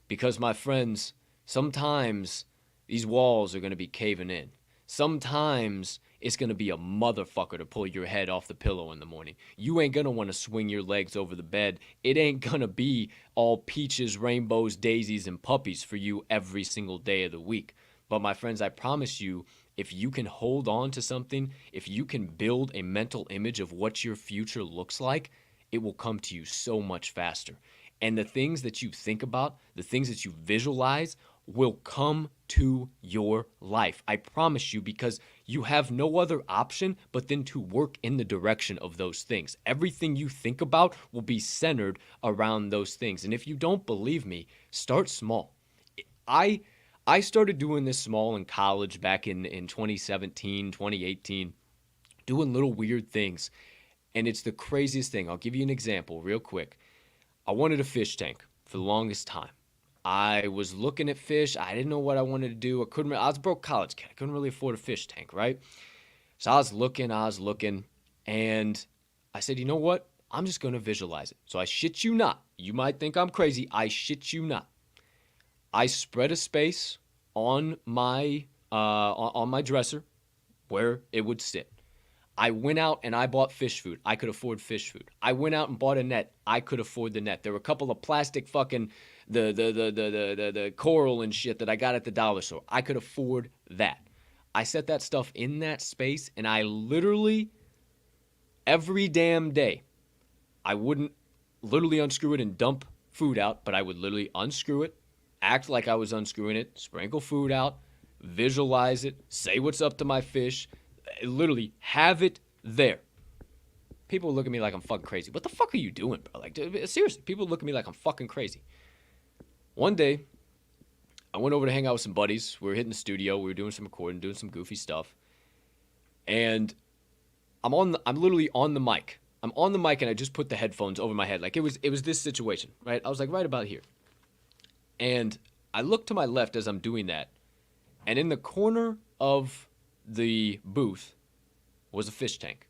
Because, my friends, sometimes these walls are going to be caving in. Sometimes it's going to be a motherfucker to pull your head off the pillow in the morning. You ain't going to want to swing your legs over the bed. It ain't going to be all peaches, rainbows, daisies, and puppies for you every single day of the week. But, my friends, I promise you, if you can hold on to something, if you can build a mental image of what your future looks like, it will come to you so much faster. And the things that you think about, the things that you visualize will come to your life. I promise you, because you have no other option but then to work in the direction of those things. Everything you think about will be centered around those things. And if you don't believe me, start small. I started doing this small in college back in 2017, 2018, doing little weird things. And it's the craziest thing. I'll give you an example real quick. I wanted a fish tank for the longest time. I was looking at fish. I didn't know what I wanted to do. I was a broke college kid. I couldn't really afford a fish tank, right? So I was looking, and I said, you know what? I'm just going to visualize it. So I shit you not. You might think I'm crazy. I shit you not. I spread a space on my dresser where it would sit. I went out and I bought fish food. I could afford fish food. I went out and bought a net. I could afford the net. There were a couple of plastic fucking the coral and shit that I got at the dollar store. I could afford that. I set that stuff in that space, and I literally every damn day, I wouldn't literally unscrew it and dump food out, but I would literally unscrew it, act like I was unscrewing it, sprinkle food out, visualize it, say what's up to my fish, literally have it there. People look at me like I'm fucking crazy. What the fuck are you doing, bro? Like, seriously, people look at me like I'm fucking crazy. One day, I went over to hang out with some buddies. We were hitting the studio. We were doing some recording, doing some goofy stuff. And I'm literally on the mic. I'm on the mic, and I just put the headphones over my head. Like, it was this situation, right? I was like right about here. And I look to my left as I'm doing that. And in the corner of the booth was a fish tank.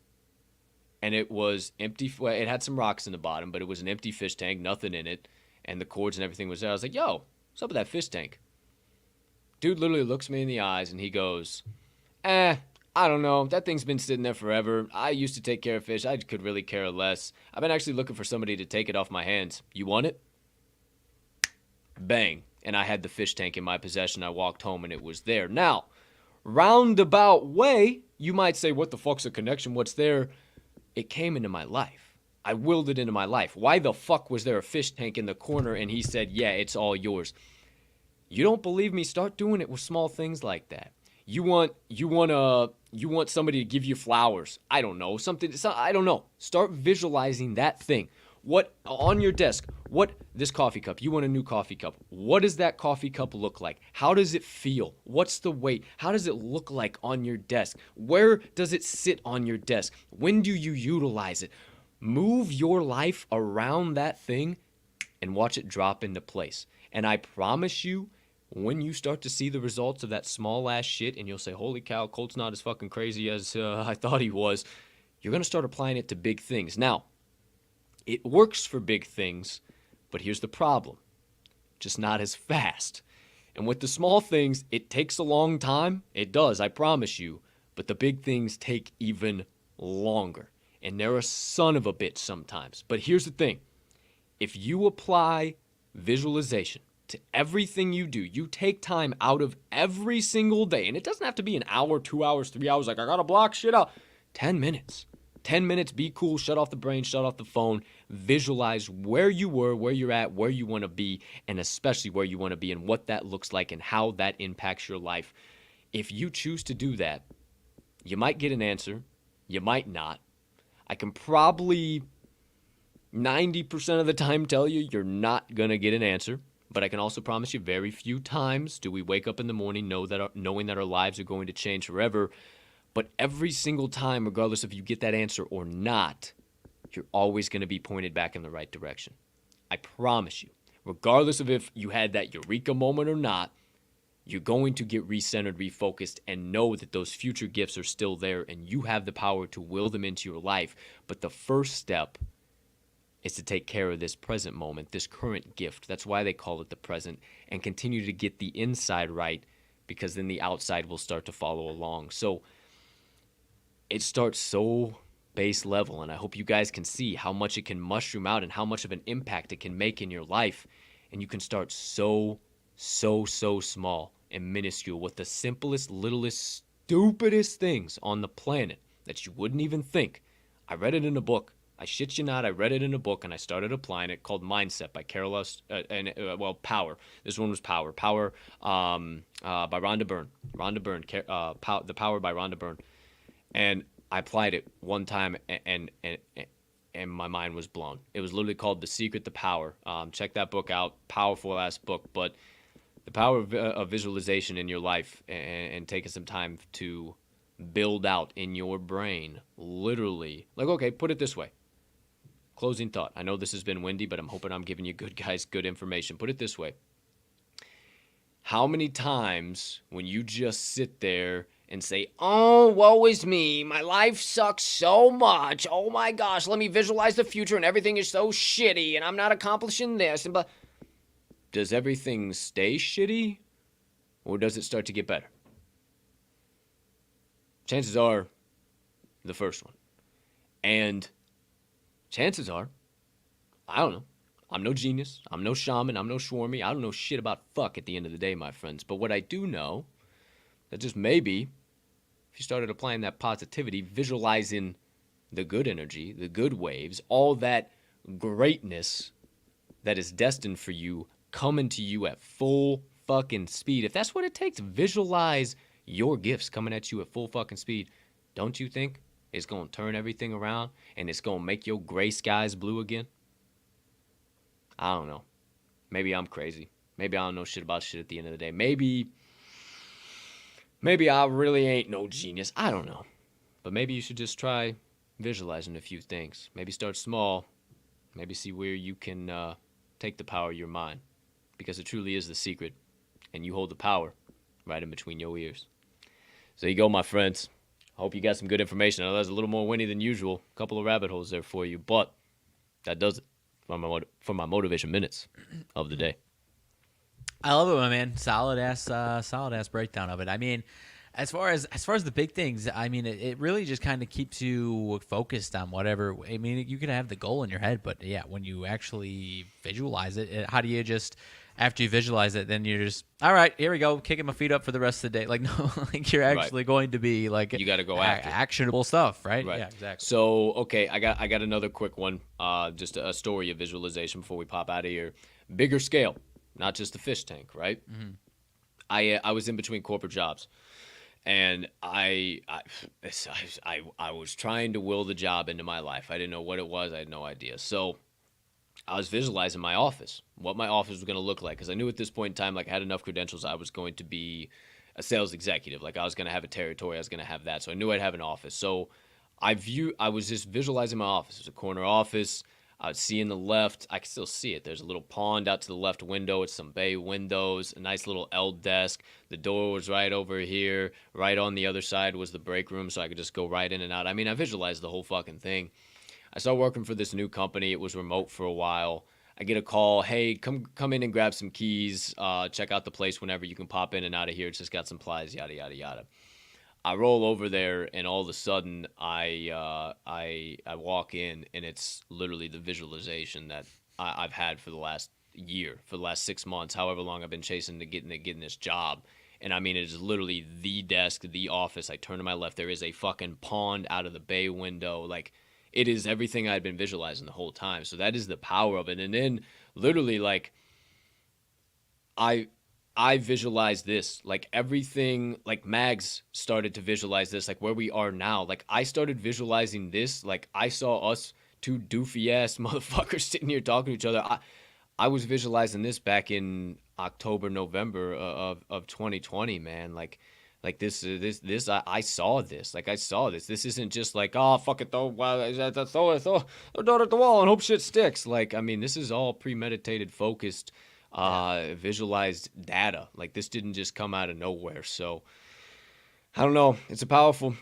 And it was empty. Well, it had some rocks in the bottom, but it was an empty fish tank, nothing in it. And the cords and everything was there. I was like, yo, what's up with that fish tank? Dude literally looks me in the eyes and he goes, I don't know. That thing's been sitting there forever. I used to take care of fish. I could really care less. I've been actually looking for somebody to take it off my hands. You want it? Bang. And I had the fish tank in my possession. I walked home and it was there. Now, roundabout way, you might say, what the fuck's the connection? What's there? It came into my life. I willed it into my life. Why the fuck was there a fish tank in the corner? And he said, yeah, it's all yours. You don't believe me? Start doing it with small things like that. You want somebody to give you flowers. I don't know. I don't know. Start visualizing that thing. What on your desk? This coffee cup? You want a new coffee cup. What does that coffee cup look like? How does it feel? What's the weight? How does it look like on your desk? Where does it sit on your desk? When do you utilize it? Move your life around that thing and watch it drop into place. And I promise you, when you start to see the results of that small ass shit and you'll say, holy cow, Colt's not as fucking crazy as I thought he was, you're going to start applying it to big things. Now, it works for big things, but here's the problem. Just not as fast. And with the small things, it takes a long time. It does, I promise you. But the big things take even longer. And they're a son of a bitch sometimes. But here's the thing. If you apply visualization to everything you do, you take time out of every single day, and it doesn't have to be an hour, 2 hours, 3 hours, like I gotta block shit out. 10 minutes. 10 minutes, be cool, shut off the brain, shut off the phone, visualize where you were, where you're at, where you want to be, and especially where you want to be and what that looks like and how that impacts your life. If you choose to do that, you might get an answer, you might not. I can probably 90% of the time tell you you're not going to get an answer, but I can also promise you very few times do we wake up in the morning knowing that our lives are going to change forever. But every single time, regardless if you get that answer or not, you're always going to be pointed back in the right direction. I promise you, regardless of if you had that eureka moment or not, you're going to get recentered, refocused, and know that those future gifts are still there and you have the power to will them into your life. But the first step is to take care of this present moment, this current gift. That's why they call it the present, and continue to get the inside right, because then the outside will start to follow along. So it starts so base level, and I hope you guys can see how much it can mushroom out and how much of an impact it can make in your life. And you can start so small and minuscule with the simplest, littlest, stupidest things on the planet that you wouldn't even think. I read it in a book. I shit you not, I read it in a book and I started applying it, called Mindset by Power. This one was Power. Power by Rhonda Byrne. The Power by Rhonda Byrne. And I applied it one time and my mind was blown. It was literally called The Secret to Power. Check that book out. Powerful ass book. But the power of visualization in your life and taking some time to build out in your brain, literally. Like, okay, put it this way. Closing thought. I know this has been windy, but I'm hoping I'm giving you good information. Put it this way. How many times when you just sit there and say, oh, woe is me, my life sucks so much, oh my gosh, let me visualize the future and everything is so shitty and I'm not accomplishing this, and does everything stay shitty or does it start to get better? Chances are the first one. And chances are, I don't know, I'm no genius, I'm no shaman, I'm no Schwarmy, I don't know shit about fuck at the end of the day, my friends. But what I do know, that just maybe, if you started applying that positivity, visualizing the good energy, the good waves, all that greatness that is destined for you coming to you at full fucking speed. If that's what it takes, visualize your gifts coming at you at full fucking speed. Don't you think it's going to turn everything around and it's going to make your gray skies blue again? I don't know. Maybe I'm crazy. Maybe I don't know shit about shit at the end of the day. Maybe I really ain't no genius. I don't know. But maybe you should just try visualizing a few things. Maybe start small. Maybe see where you can take the power of your mind. Because it truly is the secret. And you hold the power right in between your ears. So there you go, my friends. I hope you got some good information. I know that's a little more windy than usual. A couple of rabbit holes there for you. But that does it for my motivation minutes of the day. I love it, my man. Solid ass breakdown of it. I mean, as far as the big things, I mean, it really just kind of keeps you focused on whatever. I mean, you can have the goal in your head, but yeah, when you actually visualize it, how do you just, after you visualize it, then you're just, all right, here we go, kicking my feet up for the rest of the day. Like, no, like you're actually going to be like, you got to go after actionable stuff, right? Right. Yeah, exactly. So, okay, I got another quick one, just a story of visualization before we pop out of here. Bigger scale, not just the fish tank, right? Mm-hmm. I was in between corporate jobs. And I was trying to will the job into my life. I didn't know what it was. I had no idea. So I was visualizing my office, what my office was going to look like, because I knew at this point in time, like, I had enough credentials. I was going to be a sales executive. Like, I was going to have a territory. I was going to have that. So I knew I'd have an office. So I was just visualizing my office. It was a corner office. I would see in the left. I can still see it. There's a little pond out to the left window. It's some bay windows, a nice little L desk. The door was right over here. Right on the other side was the break room, so I could just go right in and out. I mean, I visualized the whole fucking thing. I started working for this new company. It was remote for a while. I get a call, hey, come in and grab some keys. Check out the place whenever you can pop in and out of here. It's just got some supplies, yada, yada, yada. I roll over there, and all of a sudden, I walk in, and it's literally the visualization that I've had for the last year, for the last 6 months, however long I've been chasing to getting this job. And I mean, it is literally the desk, the office. I turn to my left. There is a fucking pond out of the bay window. Like, it is everything I'd been visualizing the whole time. So that is the power of it. And then literally, like, I visualized this, like, everything, like, Mags started to visualize this, like, where we are now. Like, I started visualizing this, like, I saw us two doofy-ass motherfuckers sitting here talking to each other. I was visualizing this back in October, November of 2020, man. Like this, I saw this. Like, I saw this. This isn't just like, oh, fuck it, throw it at the wall and hope shit sticks. Like, I mean, this is all premeditated, focused, visualized data. Like, this didn't just come out of nowhere. So I don't know. It's a powerful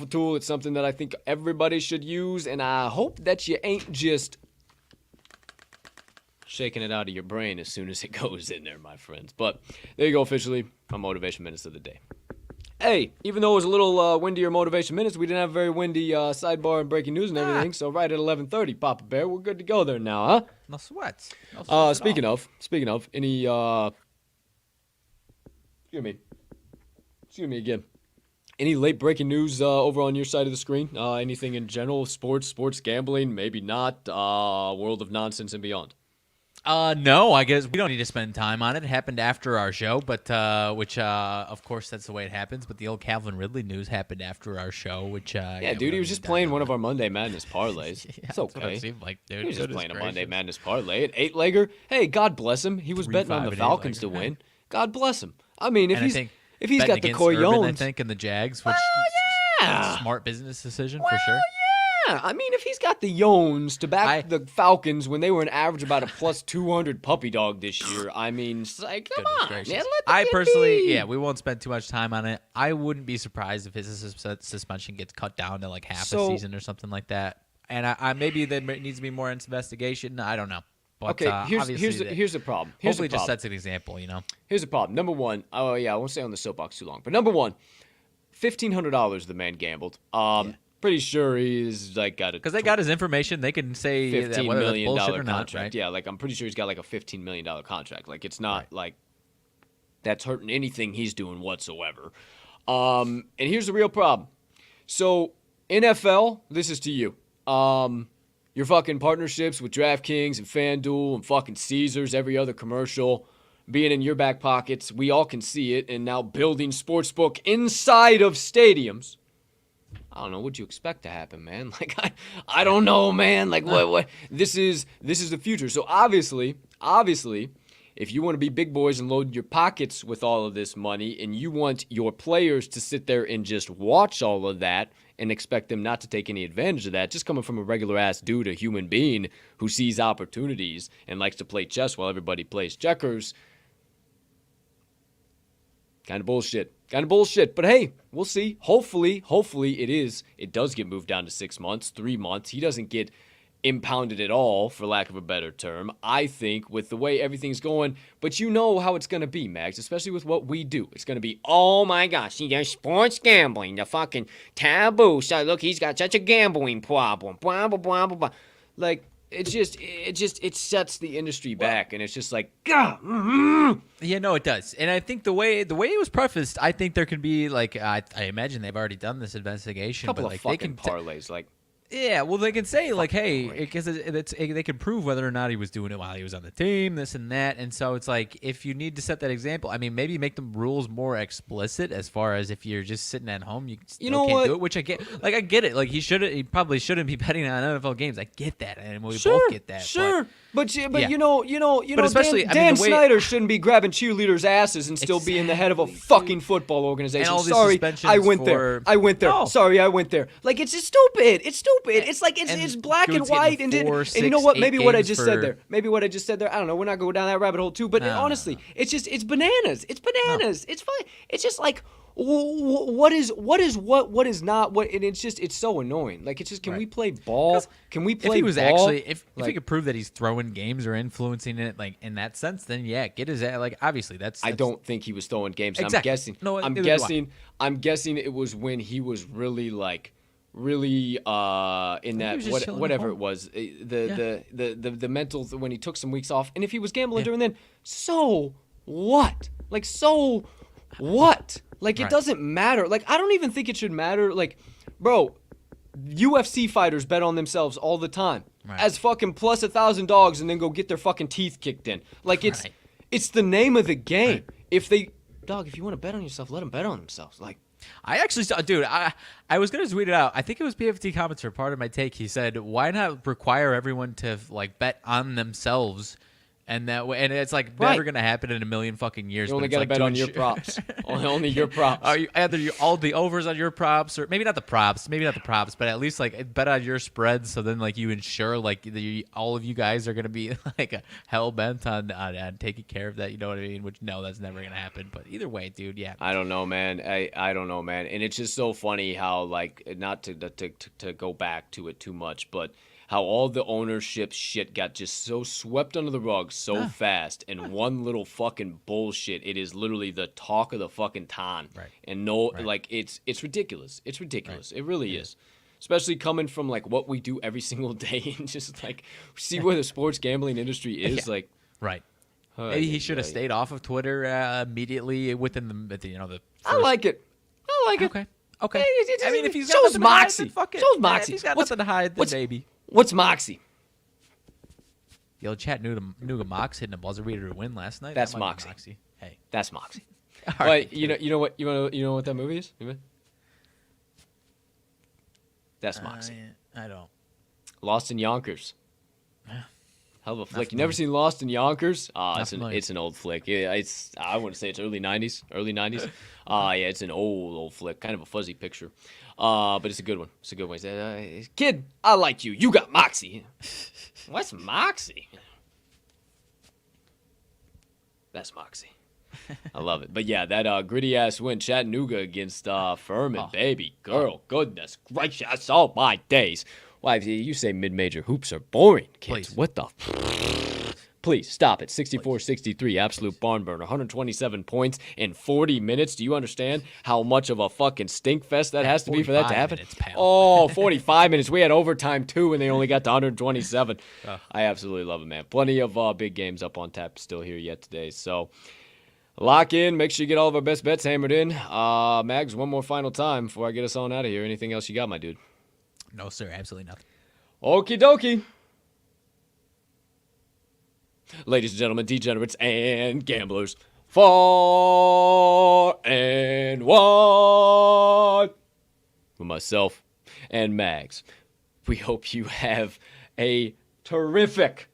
tool. It's something that I think everybody should use, and I hope that you ain't just shaking it out of your brain as soon as it goes in there, my friends. But there you go, officially, my motivation minutes of the day. Hey, even though it was a little windier motivation minutes, we didn't have a very windy sidebar and breaking news and everything. So right at 11:30, Papa Bear, we're good to go there now, huh? No sweats. Speaking of, any excuse me again. Any late breaking news over on your side of the screen? Anything in general, sports gambling, maybe not, world of nonsense and beyond. No, I guess we don't need to spend time on it. It happened after our show, but which of course that's the way it happens. But the old Calvin Ridley news happened after our show, which yeah, dude, he was just playing one of our Monday Madness parlays. Yeah, it's okay. That's what it seemed like, dude. He was just playing a Monday Madness parlay, an 8-legger. Hey, God bless him. He was betting on the Falcons to win. God bless him. I mean, if he's got the Coyones, I think, and the Jags, which smart business decision for sure. Yeah, I mean, if he's got the Yones to back the Falcons when they were an average about a plus 200 puppy dog this year, I mean, it's like, come on, man, let the I kid personally, be. we won't spend too much time on it. I wouldn't be surprised if his suspension gets cut down to like half a season or something like that. And I maybe there needs to be more investigation. I don't know. But, okay, here's the problem. Hopefully, just sets an example. You know. Here's the problem. Number one, oh yeah, I won't stay on the soapbox too long. But number one, $1,500 the man gambled. Pretty sure he's like got a because they got his information. They can say $15 whether million that's bullshit or contract. not, right? Yeah, like I'm pretty sure he's got like a $15 million contract. Like it's not like that's hurting anything he's doing whatsoever. And here's the real problem. So NFL, this is to you. Your fucking partnerships with DraftKings and FanDuel and fucking Caesars, every other commercial being in your back pockets. We all can see it, and now building sportsbook inside of stadiums. I don't know what you expect to happen, man. Like I don't know, man. Like what this is the future. So obviously, if you want to be big boys and load your pockets with all of this money and you want your players to sit there and just watch all of that and expect them not to take any advantage of that, just coming from a regular ass dude, a human being who sees opportunities and likes to play chess while everybody plays checkers, kind of bullshit. But hey, we'll see. Hopefully it does get moved down to 6 months, 3 months. He doesn't get impounded at all, for lack of a better term, I think, with the way everything's going. But you know how it's going to be, Mags, especially with what we do. It's going to be, oh my gosh, there's sports gambling, the fucking taboo. So look, he's got such a gambling problem. Blah, blah, blah, blah, blah. Like, it sets the industry back, and it's just like, God. Yeah, no, it does. And I think the way it was prefaced, I think there could be like I imagine they've already done this investigation, couple but of like fucking they can parlays, like Yeah, well, they can say like, hey, because they can prove whether or not he was doing it while he was on the team, this and that, and so it's like if you need to set that example, I mean, maybe make the rules more explicit as far as if you're just sitting at home, you still can't do it. Which I get, like I get it, like he probably shouldn't be betting on NFL games. I get that, and we both get that. Sure, but yeah. But especially, Dan Snyder shouldn't be grabbing cheerleaders' asses and still being the head of a fucking football organization. And all Sorry, I went there. No. Sorry, I went there. Like it's just stupid. It's stupid. It's like it's black and white. And you know what? Maybe what I just said there. I don't know. We're not going down that rabbit hole too. But honestly, it's bananas. It's bananas. It's fine. It's just like. What is not what, and it's so annoying. Like it's just, can we play ball? Can we play? If he was ball? actually, if he could prove that he's throwing games or influencing it, like in that sense, then yeah, get his like obviously that's I don't think he was throwing games. Exactly. I'm guessing. No, I'm guessing it was when he was really in that whatever it was the mental when he took some weeks off, and if he was gambling during then, so what? Like so what? Like, it doesn't matter. Like, I don't even think it should matter. Like, bro, UFC fighters bet on themselves all the time as fucking plus 1,000 dogs and then go get their fucking teeth kicked in. Like, it's the name of the game. If you want to bet on yourself, let them bet on themselves. Like, I actually saw, dude, I was going to tweet it out. I think it was PFT commenter, part of my take. He said, why not require everyone to, like, bet on themselves? And that way, and it's like never gonna happen in a million fucking years. You only gotta bet on your props. only your props. Are you either all the overs on your props, or maybe not the props, but at least like bet on your spreads. So then like you ensure like all of you guys are gonna be like hell bent on taking care of that. You know what I mean? Which no, that's never gonna happen. But either way, dude, yeah. I don't know, man. I don't know, man. And it's just so funny how like not to go back to it too much, but. How all the ownership shit got just so swept under the rug so fast, and one little fucking bullshit. It is literally the talk of the fucking town, and like it's ridiculous. It's ridiculous. It really is, especially coming from like what we do every single day, and just like see where the sports gambling industry is. Like, maybe he should have stayed off of Twitter immediately within the first... I like it. Okay. I mean, if he's got shows moxie, shows moxie. If he's got nothing to hide, then maybe. What's moxie? Yo, Chattanooga Mox hitting a buzzer beater to win last night. That's moxie. Hey, that's moxie. All right, you know what that movie is? That's moxie. I don't. Lost in Yonkers. Hell of a flick. You never seen Lost in Yonkers? It's an old flick. I wouldn't say it's early 90s. Yeah, it's an old flick. Kind of a fuzzy picture. But it's a good one. It's a good one. Kid, I like you. You got moxie. What's moxie? That's moxie. I love it. But yeah, that gritty ass win, Chattanooga against Furman, baby girl. Goodness gracious, all my days. Why, you say mid-major hoops are boring, kids. Please. What the? Please stop it. 64-63, absolute barn burner. 127 points in 40 minutes. Do you understand how much of a fucking stink fest that has to be for that to happen? 45 minutes. We had overtime too, and they only got to 127. I absolutely love it, man. Plenty of big games up on tap still here yet today. So lock in. Make sure you get all of our best bets hammered in. Mags, one more final time before I get us on out of here. Anything else you got, my dude? No, sir. Absolutely nothing. Okie dokie. Ladies and gentlemen, degenerates and gamblers, 4 and 1. With myself and Mags. We hope you have a terrific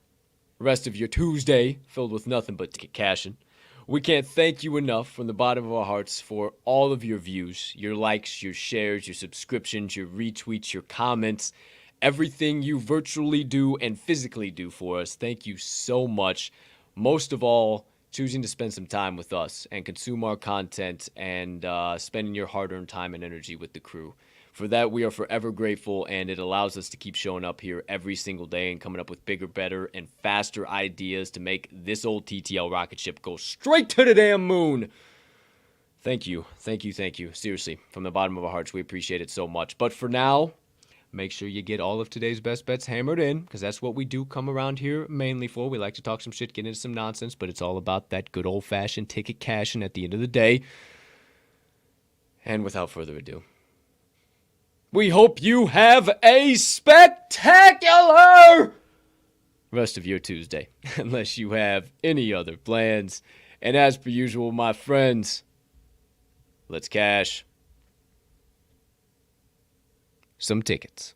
rest of your Tuesday filled with nothing but cashing. We can't thank you enough from the bottom of our hearts for all of your views, your likes, your shares, your subscriptions, your retweets, your comments, everything you virtually do and physically do for us. Thank you so much. Most of all, choosing to spend some time with us and consume our content and spending your hard-earned time and energy with the crew. For that, we are forever grateful, and it allows us to keep showing up here every single day and coming up with bigger, better, and faster ideas to make this old TTL rocket ship go straight to the damn moon. Thank you. Seriously, from the bottom of our hearts, we appreciate it so much. But for now, make sure you get all of today's best bets hammered in, because that's what we do come around here mainly for. We like to talk some shit, get into some nonsense, but it's all about that good old-fashioned ticket cashing at the end of the day. And without further ado, We hope you have a spectacular rest of your Tuesday, unless you have any other plans. And as per usual, my friends, let's cash some tickets.